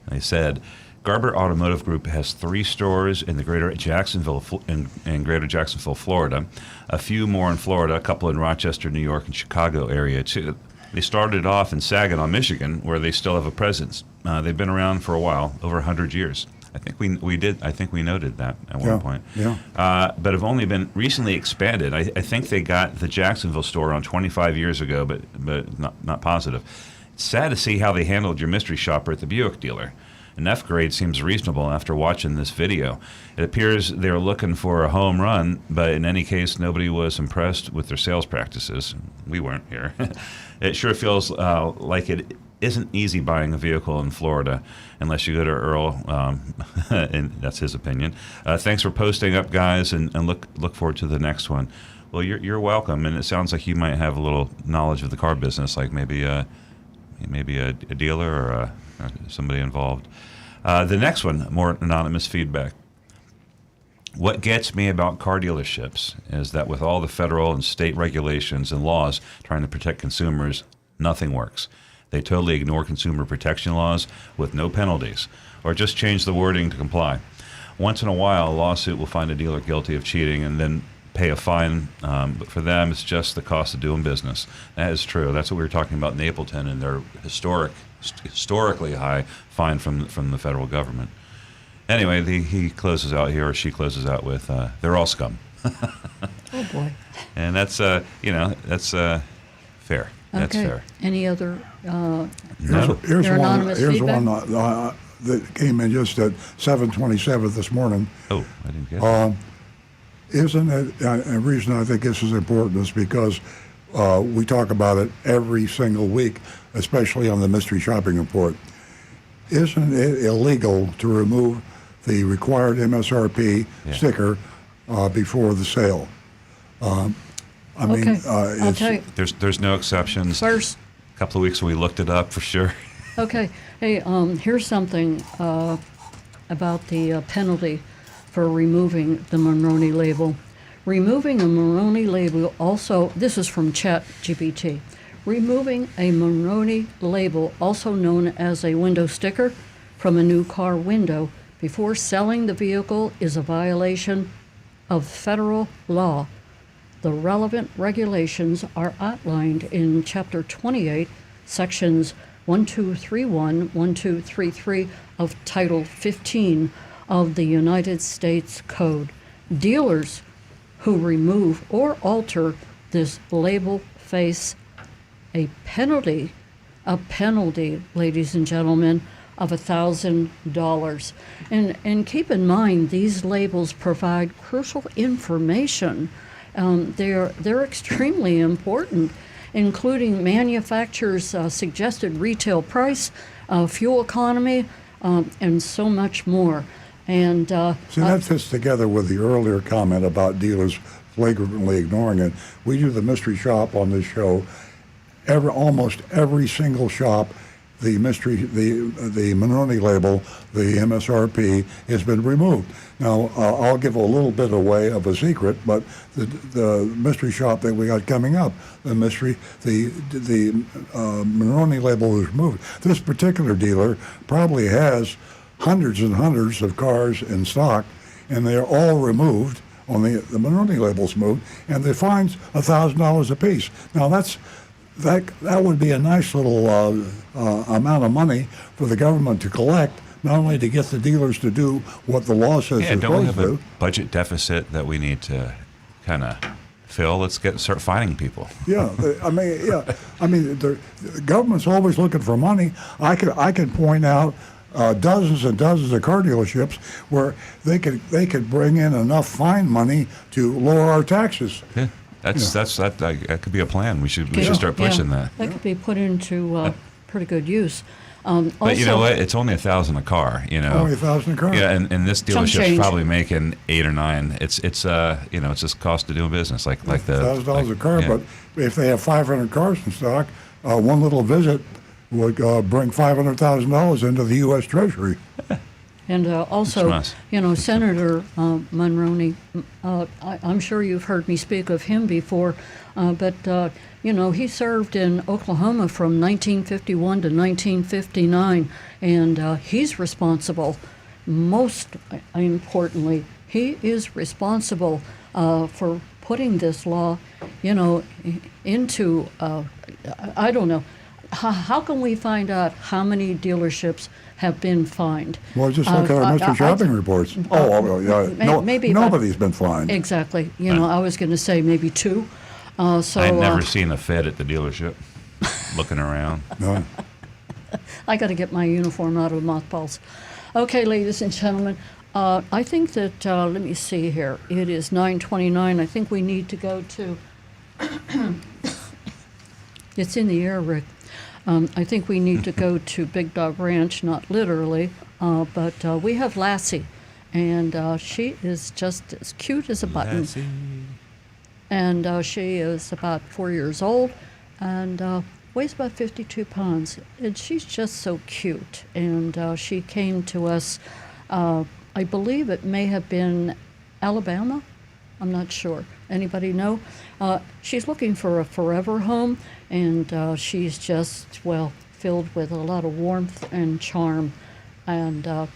They said, Garber Automotive Group has 3 stores in the greater Jacksonville, in greater Jacksonville, Florida, a few more in Florida, a couple in Rochester, New York, and Chicago area too. They started off in Saginaw, Michigan, where they still have a presence. They've been around for a while, over 100 years. I think we noted that at one point. Yeah. But have only been recently expanded. I think they got the Jacksonville store on 25 years ago, but not positive. It's sad to see how they handled your mystery shopper at the Buick dealer. An F grade seems reasonable after watching this video. It appears they were looking for a home run, but in any case, nobody was impressed with their sales practices. We weren't here. It sure feels like it isn't easy buying a vehicle in Florida unless you go to Earl, and that's his opinion. Thanks for posting up, guys, and look forward to the next one. Well, you're welcome, and it sounds like you might have a little knowledge of the car business, like maybe a dealer or somebody involved. The next one, more anonymous feedback. What gets me about car dealerships is that with all the federal and state regulations and laws trying to protect consumers, nothing works. They totally ignore consumer protection laws with no penalties, or just change the wording to comply. Once in a while, a lawsuit will find a dealer guilty of cheating and then pay a fine, but for them, it's just the cost of doing business. That is true. That's what we were talking about in Napleton and their historically high fine from the federal government. Anyway, he closes out here, or she closes out with, they're all scum. Oh, boy. And that's, that's fair. That's fair. Any other Here's anonymous feedback? one that came in just at 7:27 this morning. Oh, I didn't get it. Isn't it, a reason I think this is important is because we talk about it every single week, especially on the Mystery Shopping Report. Isn't it illegal to remove the required MSRP sticker before the sale? I mean, I'll tell you. There's no exceptions. First, a couple of weeks we looked it up for sure. Okay. Hey, here's something about the penalty for removing the Monroney label. Removing a Monroney label also, this is from ChatGPT. Removing a Monroney label, also known as a window sticker, from a new car window before selling the vehicle is a violation of federal law. The relevant regulations are outlined in Chapter 28, Sections 1231, 1233 of Title 15 of the United States Code. Dealers who remove or alter this label face a penalty, ladies and gentlemen, of $1,000. And keep in mind, these labels provide crucial information. They're extremely important, including manufacturer's suggested retail price, fuel economy, and so much more. And see, that fits together with the earlier comment about dealers flagrantly ignoring it. We do the mystery shop on this show. Almost every single shop, the Monroney label, the MSRP, has been removed. Now, I'll give a little bit away of a secret, but the mystery shop that we got coming up, the Monroney label was removed. This particular dealer probably has hundreds and hundreds of cars in stock, and they're all removed. Only the Monroney label's moved, and the fine's $1,000 a piece. Now, that would be a nice little amount of money for the government to collect, not only to get the dealers to do what the law says they're don't we supposed have to a do. budget deficit that we need to kind of fill? Let's start fining people. Yeah, the government's always looking for money. I can point out dozens and dozens of car dealerships where they could bring in enough fine money to lower our taxes. Yeah. That could be a plan. We should start pushing that. That could be put into pretty good use. But you know what? It's only $1,000 a car. Only $1,000 a car. Yeah, and this Chunk dealership's change. probably making 8 or 9. It's just cost of doing business, like the $1,000 a car. yeah. But if they have 500 cars in stock, one little visit would bring $500,000 into the U.S. Treasury. And also, nice. Senator Monroney, I'm sure you've heard me speak of him before, but he served in Oklahoma from 1951 to 1959, and he's responsible. Most importantly, he is responsible for putting this law, into, I don't know. How can we find out how many dealerships have been fined? Well, just look at our mystery shopping reports. Maybe nobody's been fined. Exactly. I was going to say maybe 2. So I've never seen a Fed at the dealership looking around. No. I got to get my uniform out of mothballs. Okay, ladies and gentlemen, I think that let me see here. It is 9:29. I think we need to go to. It's in the air, Rick. I think we need to go to Big Dog Ranch, not literally, but we have Lassie, and she is just as cute as a button. Lassie. And she is about 4 years old and weighs about 52 pounds. And she's just so cute. And she came to us, I believe it may have been Alabama. I'm not sure. Anybody know? She's looking for a forever home, and she's just, filled with a lot of warmth and charm. And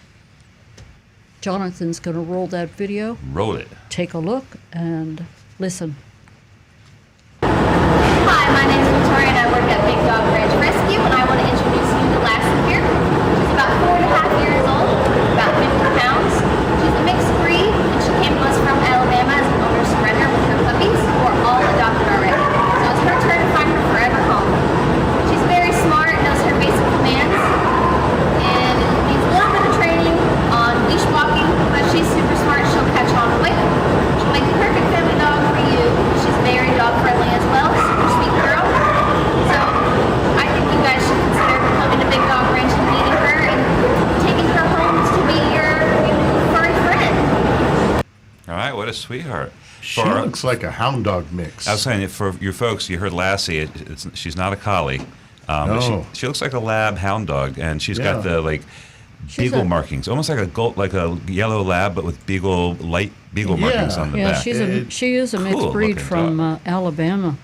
Jonathan's going to roll that video. Roll it. Take a look and listen. Hi, my name is Victoria and I work at Big Dog Ranch Rescue, and I want to introduce you to Lassie here. She's about 4.5 years old, about 50 pounds. She's a mixed breed, and she came to us from Alabama as an owner surrender with her puppies, who are all adopted already. So it's her turn to find her forever home. She's very smart, knows her basic commands, and needs a little bit of training on leash walking, but she's super smart. She'll catch on quick. She'll make the perfect family dog for you. She's very dog friendly as well, super sweet girl. So I think you guys should consider coming to Big Dog Ranch and meeting her and taking her home to be your furry friend. All right, what a sweetheart. She looks like a hound dog mix. I was saying, for your folks, you heard Lassie. She's not a collie. No. She looks like a lab hound dog, and she's got the She's beagle markings, almost like a yellow lab, but with light beagle markings on the back. she is a mixed Cool breed looking from Wow, Alabama.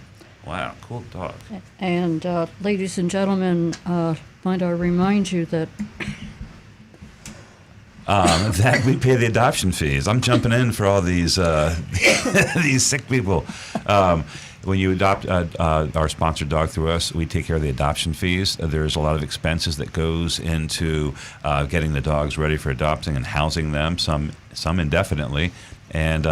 cool dog. And ladies and gentlemen, might I remind you that That we pay the adoption fees. I'm jumping in for all these these sick people. When you adopt our sponsored dog through us, we take care of the adoption fees. There's a lot of expenses that goes into getting the dogs ready for adopting and housing them, some indefinitely. And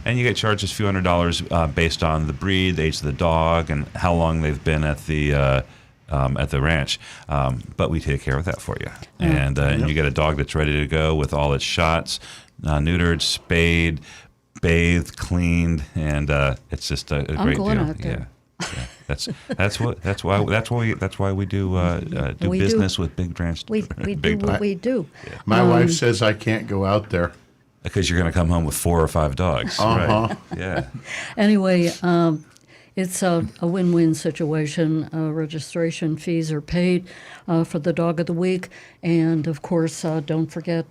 you get charged a few $100s based on the breed, the age of the dog, and how long they've been at the ranch. But we take care of that for you. And you get a dog that's ready to go with all its shots, neutered, spayed, bathed, cleaned, and it's just a great deal. Out there. Yeah. That's why we do business with Big Ranch. We do what we do. Yeah. My wife says I can't go out there. Because you're going to come home with 4 or 5 dogs. Uh-huh. Right? Yeah. Anyway, it's a win-win situation. Registration fees are paid for the dog of the week. And, of course, don't forget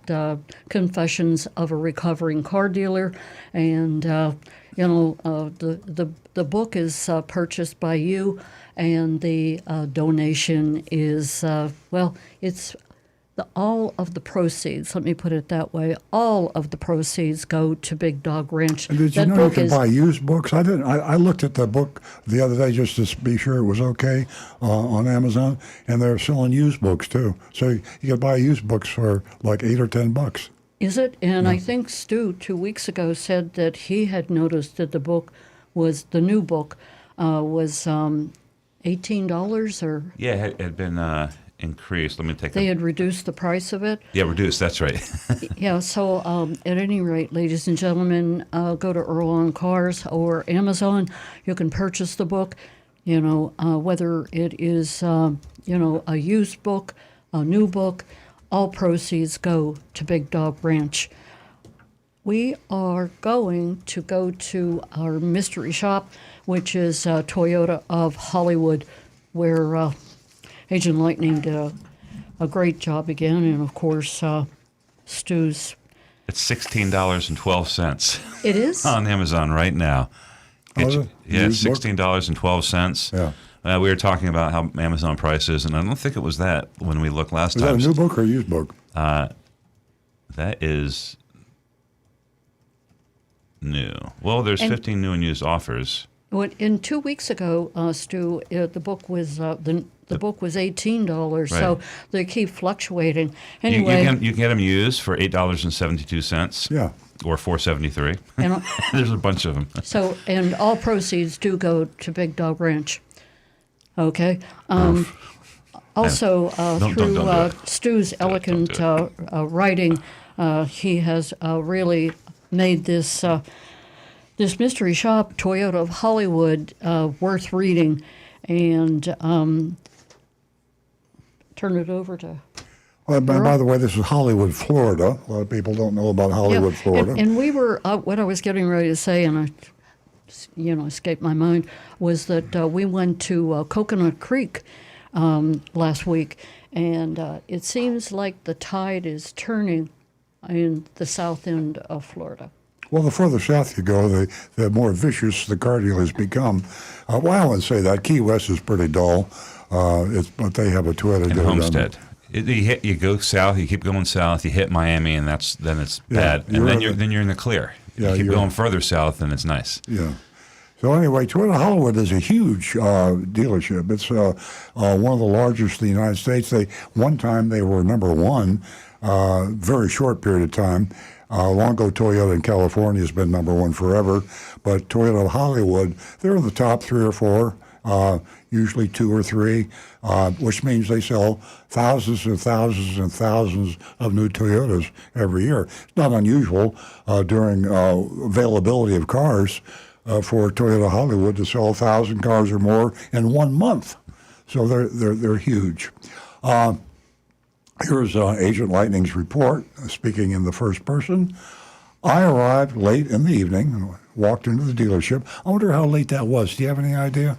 Confessions of a Recovering Car Dealer. And, the book is purchased by you, and the donation is, it's all of the proceeds, let me put it that way, all of the proceeds go to Big Dog Ranch. And did you know you can buy used books? I didn't. I looked at the book the other day just to be sure it was okay on Amazon, and they're selling used books too. So you can buy used books for like $8 or $10. Is it? And I think Stu 2 weeks ago said that he had noticed that the new book was $18 or... Yeah, it had been increased. Let me take They a, had reduced the price of it. yeah, reduced. That's right. Yeah, so at any rate, ladies and gentlemen, go to Earl on Cars or Amazon. You can purchase the book, whether it is, a used book, a new book, all proceeds go to Big Dog Ranch. We are going to go to our mystery shop, which is Toyota of Hollywood, where Agent Lightning did a great job again, and of course, Stu's. It's $16.12. It is? On Amazon right now. Oh, Yeah, used book? $16.12. Yeah. We were talking about how Amazon prices, and I don't think it was that when we looked last Is time. that a new book or a used book? That is new. Well, there's And- 15 new and used offers. In 2 weeks ago, Stu, the book was the book was $18, so Right. they keep fluctuating. You Anyway, can get them used for $8.72. Yeah. Or $4.73. And- There's a bunch of them. and all proceeds do go to Big Dog Ranch. Okay. Also, Don't through do it. Stu's elegant writing, he has really made this this mystery shop, Toyota of Hollywood, worth reading. And turn it over to. Well, by the way, this is Hollywood, Florida. A lot of people don't know about Hollywood, Yeah, Florida. And we were, what I was getting ready to say, and escaped my mind, was that we went to Coconut Creek last week, and it seems like the tide is turning in the south end of Florida. Well, the further south you go, the more vicious the cardio has become. Well, I wouldn't say that. Key West is pretty dull, but they have a Toyota. And Homestead. You go south, you keep going south, you hit Miami, and then it's bad, and then you're in the clear. Yeah, you keep going further south, and it's nice. Yeah. So anyway, Toyota Hollywood is a huge dealership. It's one of the largest in the United States. One time they were number one, very short period of time. Long ago, Toyota in California has been number one forever, but Toyota Hollywood, they're in the top 3 or 4, usually 2 or 3, which means they sell thousands and thousands and thousands of new Toyotas every year. It's not unusual during availability of cars for Toyota Hollywood to sell 1,000 cars or more in 1 month. So they're huge. Here's Agent Lightning's report, speaking in the first person. I arrived late in the evening, walked into the dealership. I wonder how late that was. Do you have any idea?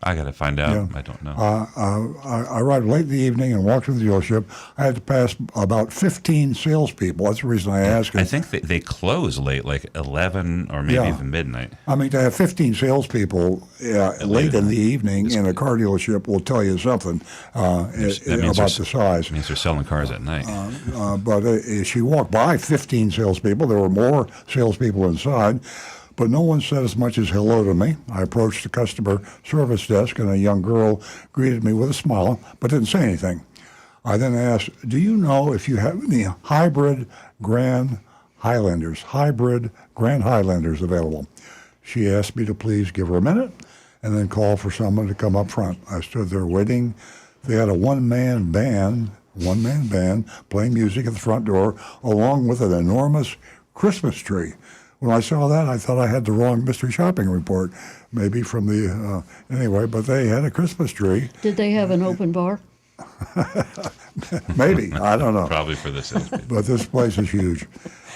I got to find out. Yeah. I don't know. I arrived late in the evening and walked to the dealership. I had to pass about 15 salespeople. That's the reason I asked. I think they close late, like 11 or maybe even midnight. I mean, to have 15 salespeople late in the evening in a car dealership will tell you something about the size. It means they're selling cars at night. But she walked by 15 salespeople. There were more salespeople inside. But no one said as much as hello to me. I approached the customer service desk, and a young girl greeted me with a smile, but didn't say anything. I then asked, do you know if you have any hybrid Grand Highlanders available? She asked me to please give her a minute and then call for someone to come up front. I stood there waiting. They had a one-man band playing music at the front door, along with an enormous Christmas tree. When I saw that, I thought I had the wrong mystery shopping report, maybe from the, anyway, but they had a Christmas tree. Did they have an open bar? Maybe, I don't know. Probably for the salespeople. But this place is huge.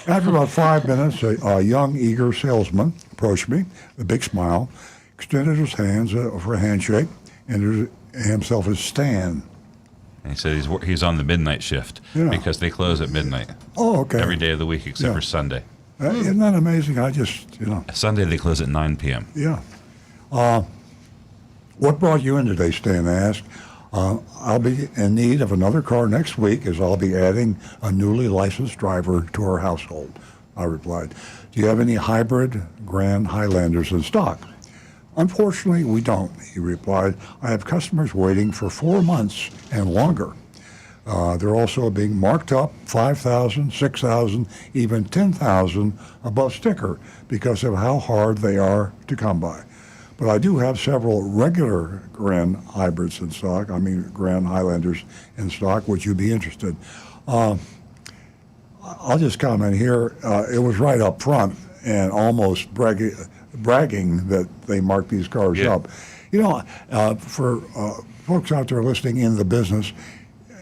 After about 5 minutes, a young, eager salesman approached me, a big smile, extended his hands for a handshake, and himself as Stan. And he said he's on the midnight shift because they close at midnight. Oh, okay. Every day of the week except for Sunday. Isn't that amazing? Sunday they close at 9 p.m. Yeah. What brought you in today, Stan asked. I'll be in need of another car next week as I'll be adding a newly licensed driver to our household, I replied. Do you have any hybrid Grand Highlanders in stock? Unfortunately, we don't, he replied. I have customers waiting for 4 months and longer. They're also being marked up 5,000, 6,000, even 10,000 above sticker because of how hard they are to come by. But I do have several regular Grand Hybrids in stock. I mean, Grand Highlanders in stock. Would you be interested? I'll just comment here. It was right up front and almost bragging that they marked these cars up. You know, for folks out there listening in the business,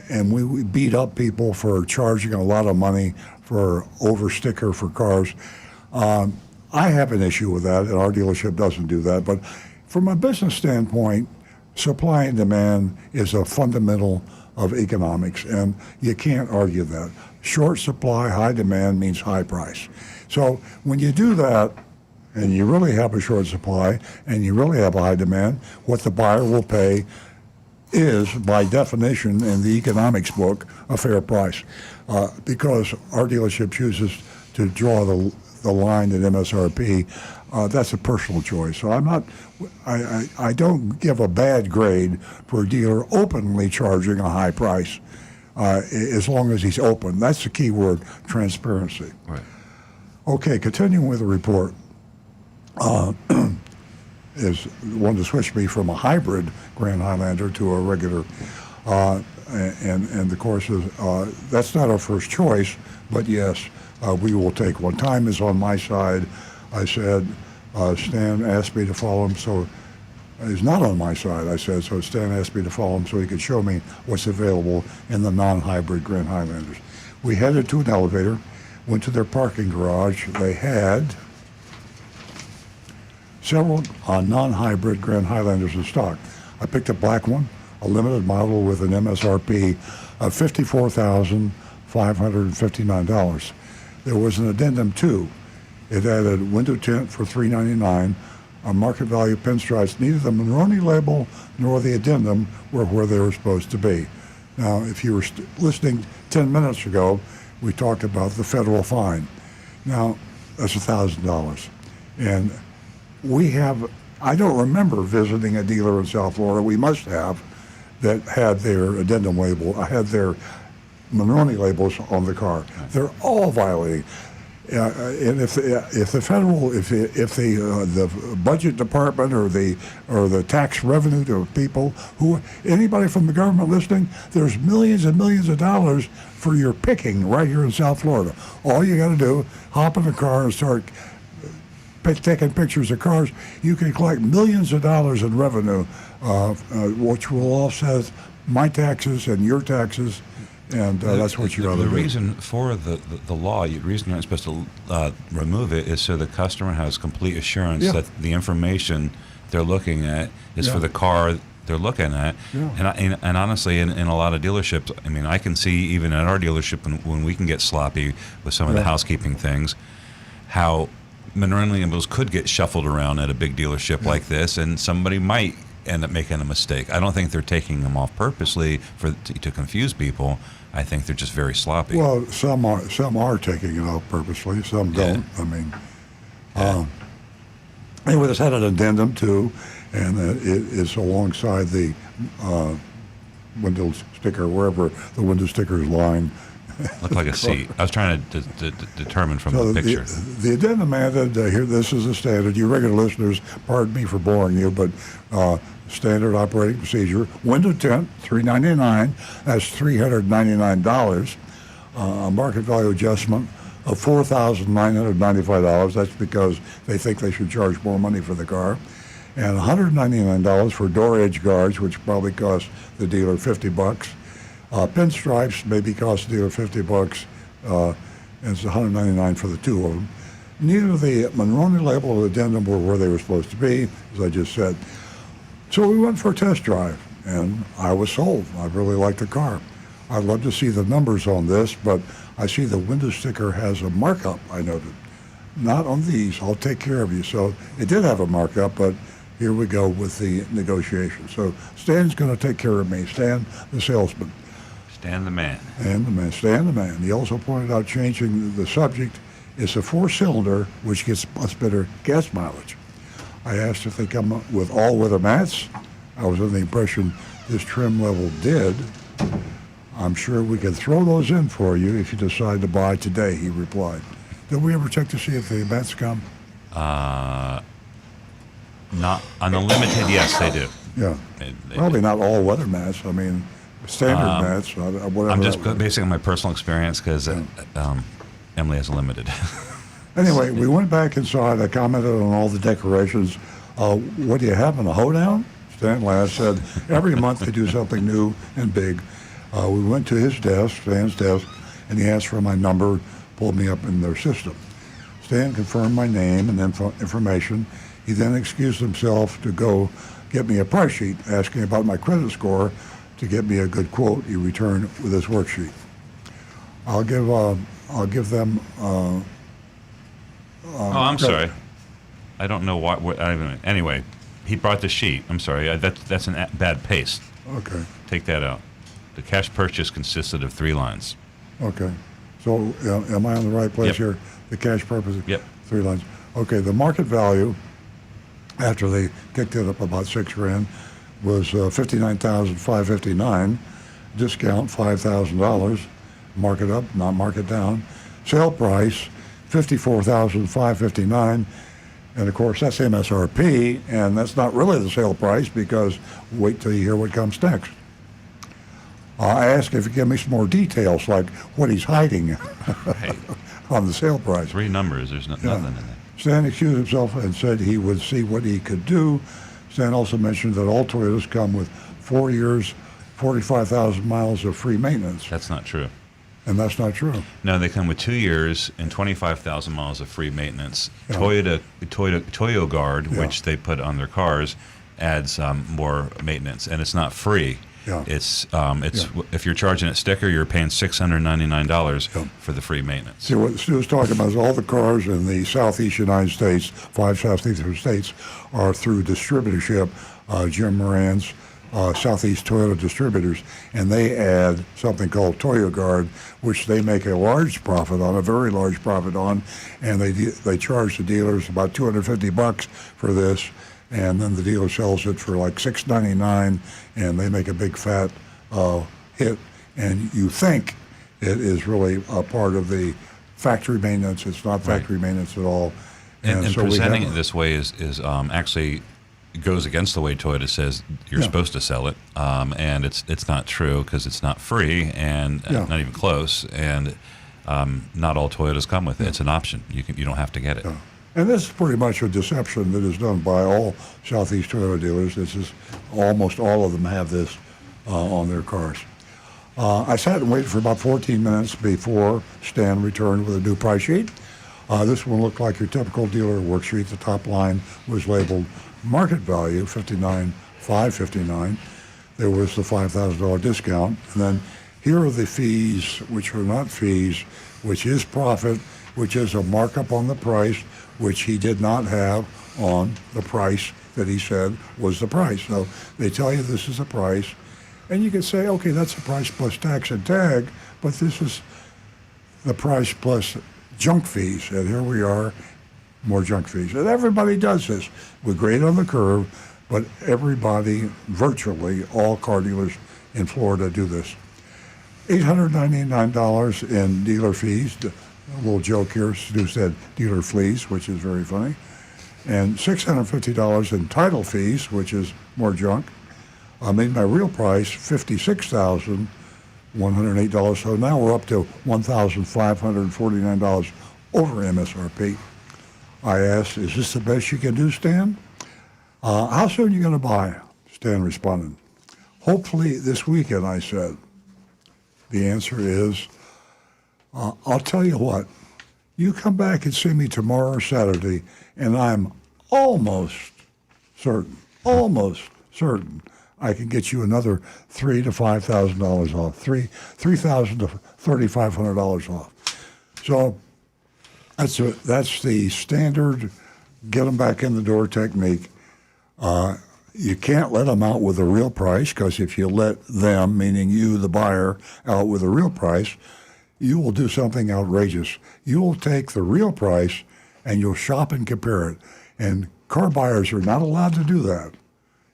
and we beat up people for charging a lot of money for over sticker for cars. I have an issue with that, and our dealership doesn't do that. But from a business standpoint, supply and demand is a fundamental of economics, and you can't argue that. Short supply, high demand means high price. So when you do that, and you really have a short supply, and you really have a high demand, what the buyer will pay is, by definition, in the economics book, a fair price. Because our dealership chooses to draw the line at MSRP, that's a personal choice. So I don't give a bad grade for a dealer openly charging a high price, as long as he's open. That's the key word, transparency. Right. Okay, continuing with the report. Is wanted to switch me from a hybrid Grand Highlander to a regular, and of course that's not our first choice, but yes, we will take one. Time is on my side. I said, Stan asked me to follow him, so he's not on my side. I said, so Stan asked me to follow him so he could show me what's available in the non-hybrid Grand Highlanders. We headed to an elevator, went to their parking garage. They had several non-hybrid Grand Highlanders in stock. I picked a black one, a limited model with an MSRP of $54,559. There was an addendum too. It added window tint for $399. Market value pinstripes. Neither the Monroney label nor the addendum were where they were supposed to be. Now, if you were listening 10 minutes ago, we talked about the federal fine. Now, that's $1,000. And I don't remember visiting a dealer in South Florida, we must have, that had their addendum label, had their Monroney labels on the car. They're all violating. And if the federal, if the budget department or the tax revenue to people, anybody from the government listening, there's millions and millions of dollars for your picking right here in South Florida. All you got to do, hop in the car and start taking pictures of cars. You can collect millions of dollars in revenue, which will offset my taxes and your taxes, and that's what you ought to do. The reason for the law, the reason you're not supposed to remove it is so the customer has complete assurance that the information they're looking at is for the car they're looking at. And honestly, in a lot of dealerships, I mean, I can see even at our dealership when we can get sloppy with some of the housekeeping things, how Monroney labels could get shuffled around at a big dealership like this, and somebody might end up making a mistake. I don't think they're taking them off purposely to confuse people. I think they're just very sloppy. Well, some are taking it off purposely, some don't. I mean, anyway, this had an addendum too, and it is alongside the window sticker, wherever the window sticker is lying. Looked like a seat. I was trying to determine from the picture. The addendum added, here, this is a standard. You regular listeners, pardon me for boring you, but standard operating procedure. Window tint, $399. That's $399. Market value adjustment of $4,995. That's because they think they should charge more money for the car. And $199 for door edge guards, which probably cost the dealer $50. Pinstripes maybe cost the dealer $50, and it's $199 for the two of them. Neither the Monroney label or the addendum were where they were supposed to be, as I just said. So we went for a test drive, and I was sold. I really liked the car. I'd love to see the numbers on this, but I see the window sticker has a markup, I noted. Not on these. I'll take care of you. So it did have a markup, but here we go with the negotiation. So Stan's going to take care of me. Stan, the salesman. Stan the man. Stan the man. He also pointed out changing the subject. It's a 4-cylinder, which gets much better gas mileage. I asked if they come up with all-weather mats. I was under the impression this trim level did. I'm sure we can throw those in for you if you decide to buy today, he replied. Did we ever check to see if the mats come? Not on the limited, yes, they do. Yeah. They Probably not all weather mats. I mean, standard mats, whatever. I'm just that was. basing on my personal experience because Emily has a limited. Anyway, we went back inside. I commented on all the decorations. What do you have in a hoedown? Stan Lass said every month they do something new and big. We went to his desk, Stan's desk, and he asked for my number, pulled me up in their system. Stan confirmed my name and information. He then excused himself to go get me a price sheet, asking about my credit score to get me a good quote. He returned with his worksheet. I'll give them. I'm sorry. I don't know what anyway, he brought the sheet. I'm sorry. That's an bad paste. Okay. Take that out. The cash purchase consisted of 3 lines. Okay. So am I on the right place Yep. here? The cash purpose? Yep. 3 lines. Okay. The market value, after they kicked it up about $6,000, was $59,559. Discount $5,000. Mark it up, not mark it down. Sale price $54,559. And of course, that's MSRP, and that's not really the sale price because wait till you hear what comes next. I asked if he give me some more details, like what he's hiding on the sale price. 3 numbers. There's nothing in there. Stan excused himself and said he would see what he could do. Stan also mentioned that all Toyotas come with 4 years, 45,000 miles of free maintenance. That's not true. And that's not true. No, they come with 2 years and 25,000 miles of free maintenance. Yeah. Toyo Guard, Yeah. which they put on their cars, adds more maintenance, and it's not free. Yeah. It's if you're charging a sticker, you're paying $699 for the free maintenance. See, what Stu was talking about is all the cars in the southeast United States, 5 southeastern states, are through distributorship, Jim Moran's Southeast Toyota Distributors, and they add something called Toyo Guard, which they make a large profit on, a very large profit on, and they charge the dealers about $250 for this, and then the dealer sells it for like $699, and they make a big fat hit, and you think it is really a part of the factory maintenance. It's not factory maintenance at all. And so presenting it this way is actually goes against the way Toyota says you're supposed to sell it, and it's not true because it's not free and not even close, and not all Toyotas come with it. It's an option. You don't have to get it. Yeah. And this is pretty much a deception that is done by all Southeast Toyota dealers. This is almost all of them have this on their cars. I sat and waited for about 14 minutes before Stan returned with a new price sheet. This one looked like your typical dealer worksheet. The top line was labeled market value, $59,559. There was the $5,000 discount. And then here are the fees, which are not fees, which is profit, which is a markup on the price, which he did not have on the price that he said was the price. So they tell you this is the price, and you can say, okay, that's the price plus tax and tag, but this is the price plus junk fees. And here we are, more junk fees. And everybody does this. We grade on the curve, but everybody, virtually all car dealers in Florida do this. $899 in dealer fees. A little joke here, Stu said dealer fleas, which is very funny. And $650 in title fees, which is more junk. I made my real price $56,108. So now we're up to $1,549 over MSRP. I asked, is this the best you can do, Stan? How soon are you going to buy? Stan responded, hopefully this weekend, I said. The answer is, I'll tell you what, you come back and see me tomorrow or Saturday, and I'm almost certain I can get you another $3,000 to $5,000 off, $3,000 to $3,500 off. So that's the standard get them back in the door technique. You can't let them out with a real price, because if you let them, meaning you, the buyer, out with a real price, you will do something outrageous. You will take the real price and you'll shop and compare it. And car buyers are not allowed to do that.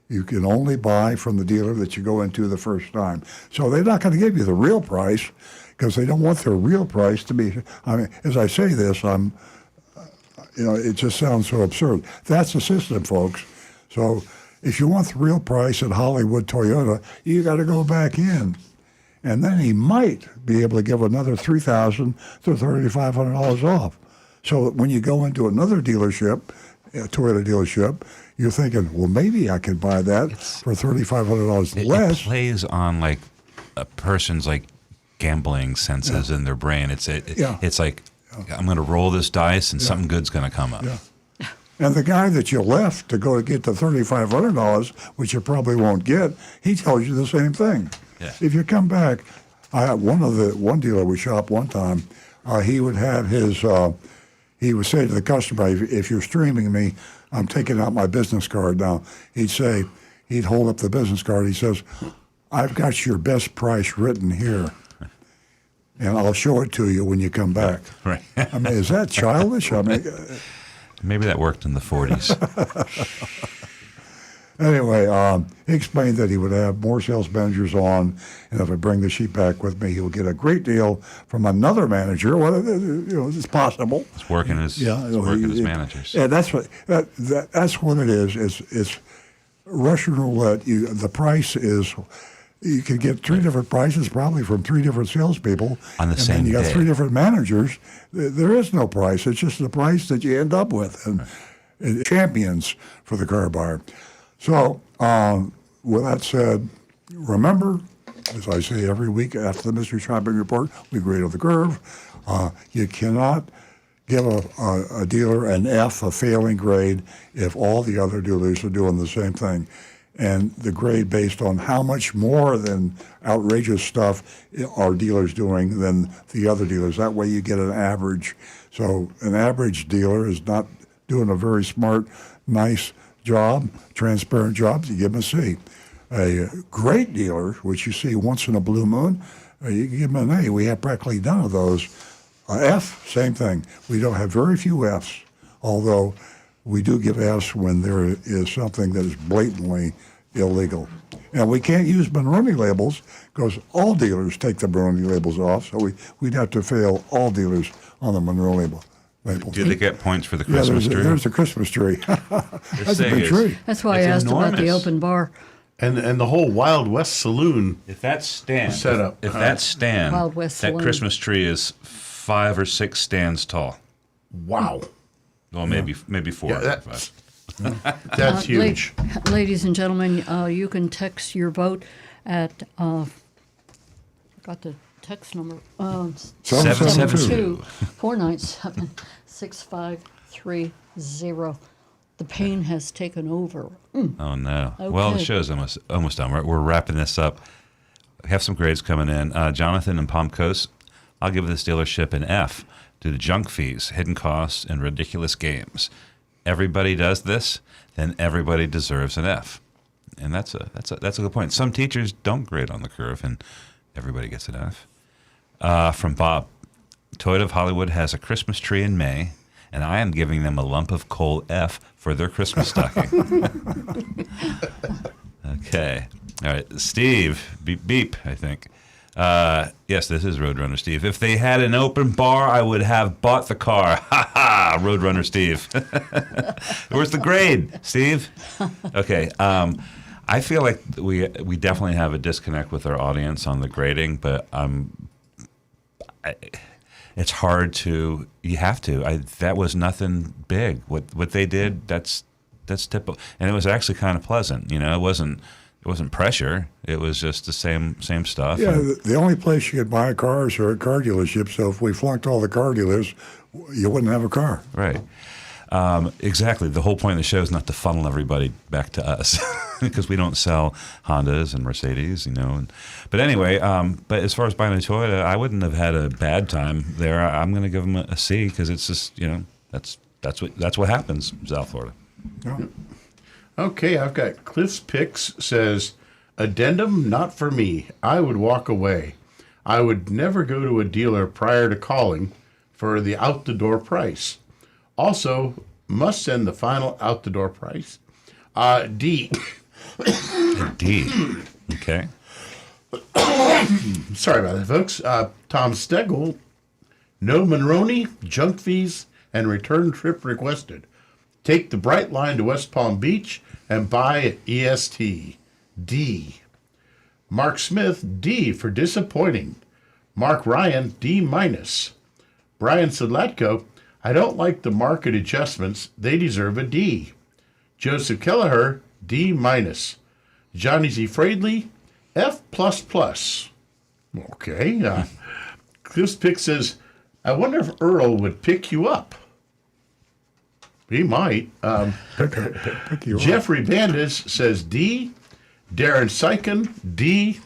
You can only buy from the dealer that you go into the first time. So they're not going to give you the real price because they don't want their real price to be, I mean, as I say this, it just sounds so absurd. That's the system, folks. So if you want the real price at Hollywood Toyota, you got to go back in. And then he might be able to give another $3,000 to $3,500 off. So when you go into another dealership, a Toyota dealership, you're thinking, well, maybe I could buy that for $3,500 less. It plays on like a person's like gambling senses in their brain. It's like I'm going to roll this dice and something good's going to come up. Yeah. And the guy that you left to go to get the $3,500, which you probably won't get, he tells you the same thing. Yeah. If you come back, I had one dealer we shopped one time. He would have his. He would say to the customer, "If you're streaming me, I'm taking out my business card now." He'd hold up the business card. He says, "I've got your best price written here, and I'll show it to you when you come back." Right. I mean, is that childish? I mean. Maybe that worked in the 40s. Anyway, he explained that he would have more sales managers on, and if I bring the sheet back with me, he will get a great deal from another manager. Well, it's possible. It's working as managers. Yeah, that's what it is. It's Russian roulette. The price is. You could get three different prices, probably from three different salespeople. On the same day. And you got three different managers. There is no price. It's just the price that you end up with. And champions for the car buyer. So, with that said, remember, as I say every week after the Mystery Shopping Report, we grade on the curve. You cannot give a dealer an F, a failing grade, if all the other dealers are doing the same thing. And the grade based on how much more than outrageous stuff are dealers doing than the other dealers. That way you get an average. So an average dealer is not doing a very smart, nice job, transparent job. You give them a C. A great dealer, which you see once in a blue moon, you can give them an A. We have practically none of those. F, same thing. We don't have very few Fs, although we do give Fs when there is something that is blatantly illegal. And we can't use Monroney labels because all dealers take the Monroney labels off, so we'd have to fail all dealers on the Monroe label. Do they get points for the Christmas tree? There's the Christmas tree. That's a big tree. That's why I asked about the open bar. And the whole Wild West Saloon. If that stand, set up, if that stand, Wild West that Saloon. Christmas tree is 5 or 6 stands tall. Wow. Well, maybe 4. Yeah, that's huge. Ladies and gentlemen, you can text your vote at, I got the text number, 772-497-6530. The pain has taken over. Oh, no. Okay. Well, the show's almost done. We're wrapping this up. We have some grades coming in. Jonathan in Palm Coast, I'll give this dealership an F due to junk fees, hidden costs, and ridiculous games. Everybody does this, then everybody deserves an F. And that's a good point. Some teachers don't grade on the curve, and everybody gets an F. From Bob, Toyota of Hollywood has a Christmas tree in May, and I am giving them a lump of coal F for their Christmas stocking. Okay. All right. Steve, beep, beep, I think. Yes, this is Roadrunner Steve. If they had an open bar, I would have bought the car. Ha ha, Roadrunner Steve. Where's the grade, Steve? Okay. I feel like we definitely have a disconnect with our audience on the grading, but it's hard to. You have to. That was nothing big. What they did, that's typical, and it was actually kind of pleasant. You know, it wasn't pressure. It was just the same stuff. Yeah, the only place you could buy cars are at car dealerships. So if we flunked all the car dealers, you wouldn't have a car. Right. Exactly. The whole point of the show is not to funnel everybody back to us because we don't sell Hondas and Mercedes, you know. But anyway, but as far as buying a Toyota, I wouldn't have had a bad time there. I'm going to give them a C because it's just, you know, that's what happens in South Florida. Yeah. Okay, I've got Cliff's Picks says, addendum not for me. I would walk away. I would never go to a dealer prior to calling for the out-the-door price. Also, must send the final out-the-door price. D. D. Okay. Sorry about that, folks. Tom Stegel, no Monroney, junk fees, and return trip requested. Take the Bright Line to West Palm Beach and buy at EST. D. Mark Smith, D for disappointing. Mark Ryan, D minus. Brian Sedlatko, I don't like the market adjustments. They deserve a D. Joseph Kelleher, D minus. Johnny Z. Fradley, F plus plus. Okay. Chris Pick says, I wonder if Earl would pick you up. He might. Pick you up. Jeffrey Bandes says D. Darren Sykin, D.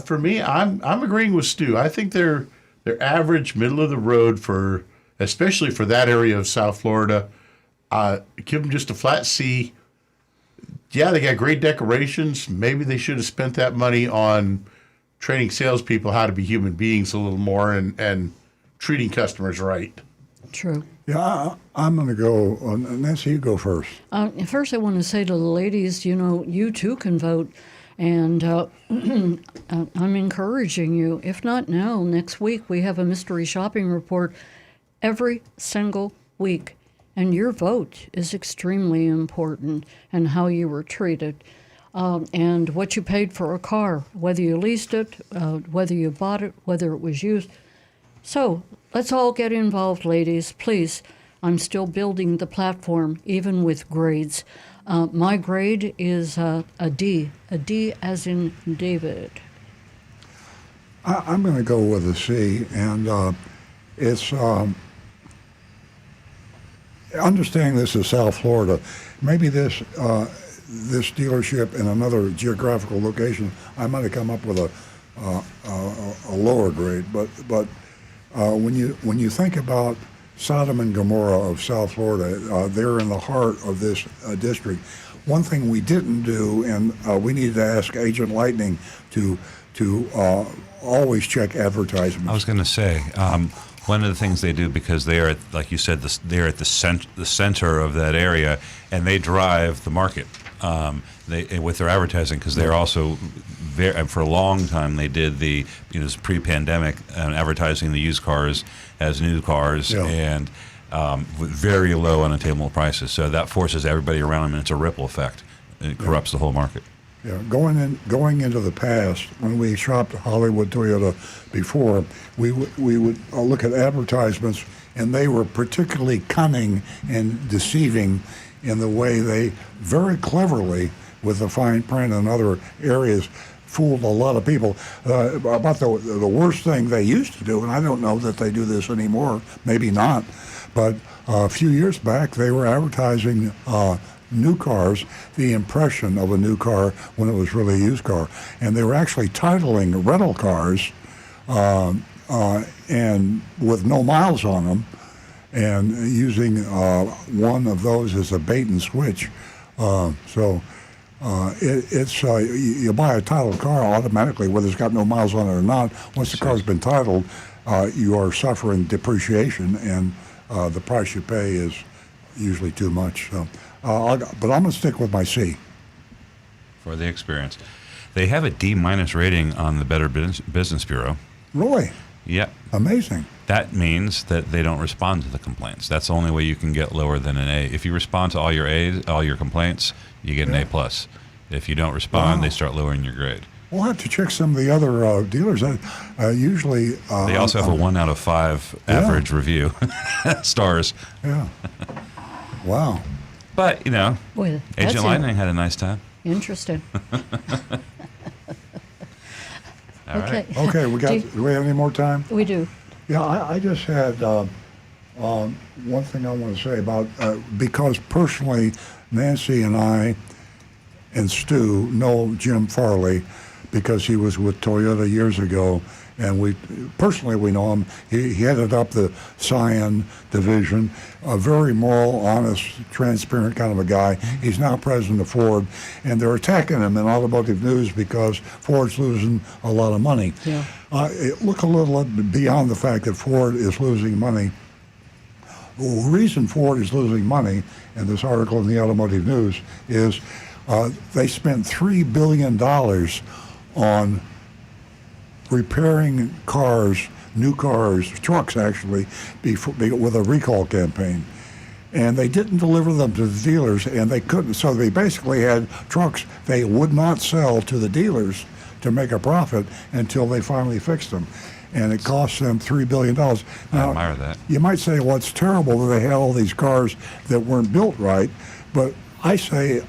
For me, I'm agreeing with Stu. I think they're average, middle of the road for, especially for that area of South Florida. Give them just a flat C. Yeah, they got great decorations. Maybe they should have spent that money on training salespeople how to be human beings a little more and treating customers right. True. Yeah, I'm going to go. Nancy, you go first. First, I want to say to the ladies, you too can vote. And I'm encouraging you. If not now, next week, we have a mystery shopping report every single week. And your vote is extremely important, and how you were treated. And what you paid for a car, whether you leased it, whether you bought it, whether it was used. So let's all get involved, ladies, please. I'm still building the platform, even with grades. My grade is a D as in David. I'm going to go with a C, and it's understanding this is South Florida. Maybe this dealership in another geographical location, I might have come up with a lower grade. But when you think about Sodom and Gomorrah of South Florida, they're in the heart of this district. One thing we didn't do, and we need to ask Agent Lightning to always check advertisements. I was going to say, one of the things they do, because they are, like you said, they're at the center of that area, and they drive the market with their advertising, because they're also for a long time they did this pre-pandemic advertising the used cars as new cars, and with very low unattainable prices. So that forces everybody around them, and it's a ripple effect. It corrupts the whole market. Yeah, going into the past, when we shopped Hollywood Toyota before, we would look at advertisements, and they were particularly cunning and deceiving in the way they very cleverly, with the fine print and other areas, fooled a lot of people. About the worst thing they used to do, and I don't know that they do this anymore, maybe not, but a few years back they were advertising new cars, the impression of a new car when it was really a used car. And they were actually titling rental cars and with no miles on them, and using one of those as a bait and switch. It's you buy a titled car automatically, whether it's got no miles on it or not. Once the car's been titled, you are suffering depreciation, and the price you pay is usually too much. So, but I'm going to stick with my C. For the experience. They have a D minus rating on the Better Business Bureau. Really? Yep. Amazing. That means that they don't respond to the complaints. That's the only way you can get lower than an A. If you respond to all your complaints, you get an A plus. If you don't respond, they start lowering your grade. We'll have to check some of the other dealers. Usually, they also have a 1 out of 5 average review stars. Yeah. Wow. But Boy, Agent Lightning had a nice time. Interesting. All right. Okay. Do we have any more time? We do. Yeah, I just had one thing I want to say about, because personally, Nancy and I and Stu know Jim Farley because he was with Toyota years ago, and we know him. He headed up the Scion division, a very moral, honest, transparent kind of a guy. He's now president of Ford, and they're attacking him in automotive news because Ford's losing a lot of money. Yeah. Look a little beyond the fact that Ford is losing money. The reason Ford is losing money, in this article in the Automotive News, is they spent $3 billion on repairing cars, new cars, trucks actually, with a recall campaign. and they didn't deliver them to the dealers, and they couldn't. So they basically had trucks they would not sell to the dealers to make a profit until they finally fixed them. And it cost them $3 billion. Now, I admire that. you might say, well, it's terrible that they had all these cars that weren't built right, but I say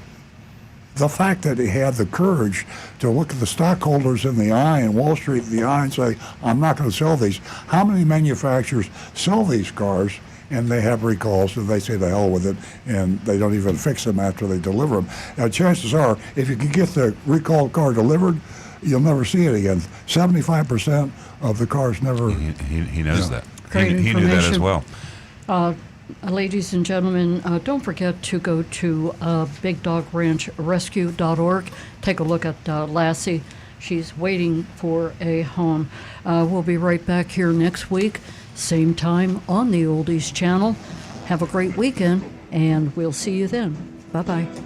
the fact that he had the courage to look at the stockholders in the eye and Wall Street in the eye and say, I'm not going to sell these. How many manufacturers sell these cars and they have recalls and they say the hell with it and they don't even fix them after they deliver them? Now, chances are, if you can get the recalled car delivered, you'll never see it again. 75% of the cars never. He knows that. Great He knew that as information. well. Ladies and gentlemen, don't forget to go to BigDogRanchRescue.org. Take a look at Lassie. She's waiting for a home. We'll be right back here next week, same time on the Oldies Channel. Have a great weekend, and we'll see you then. Bye-bye.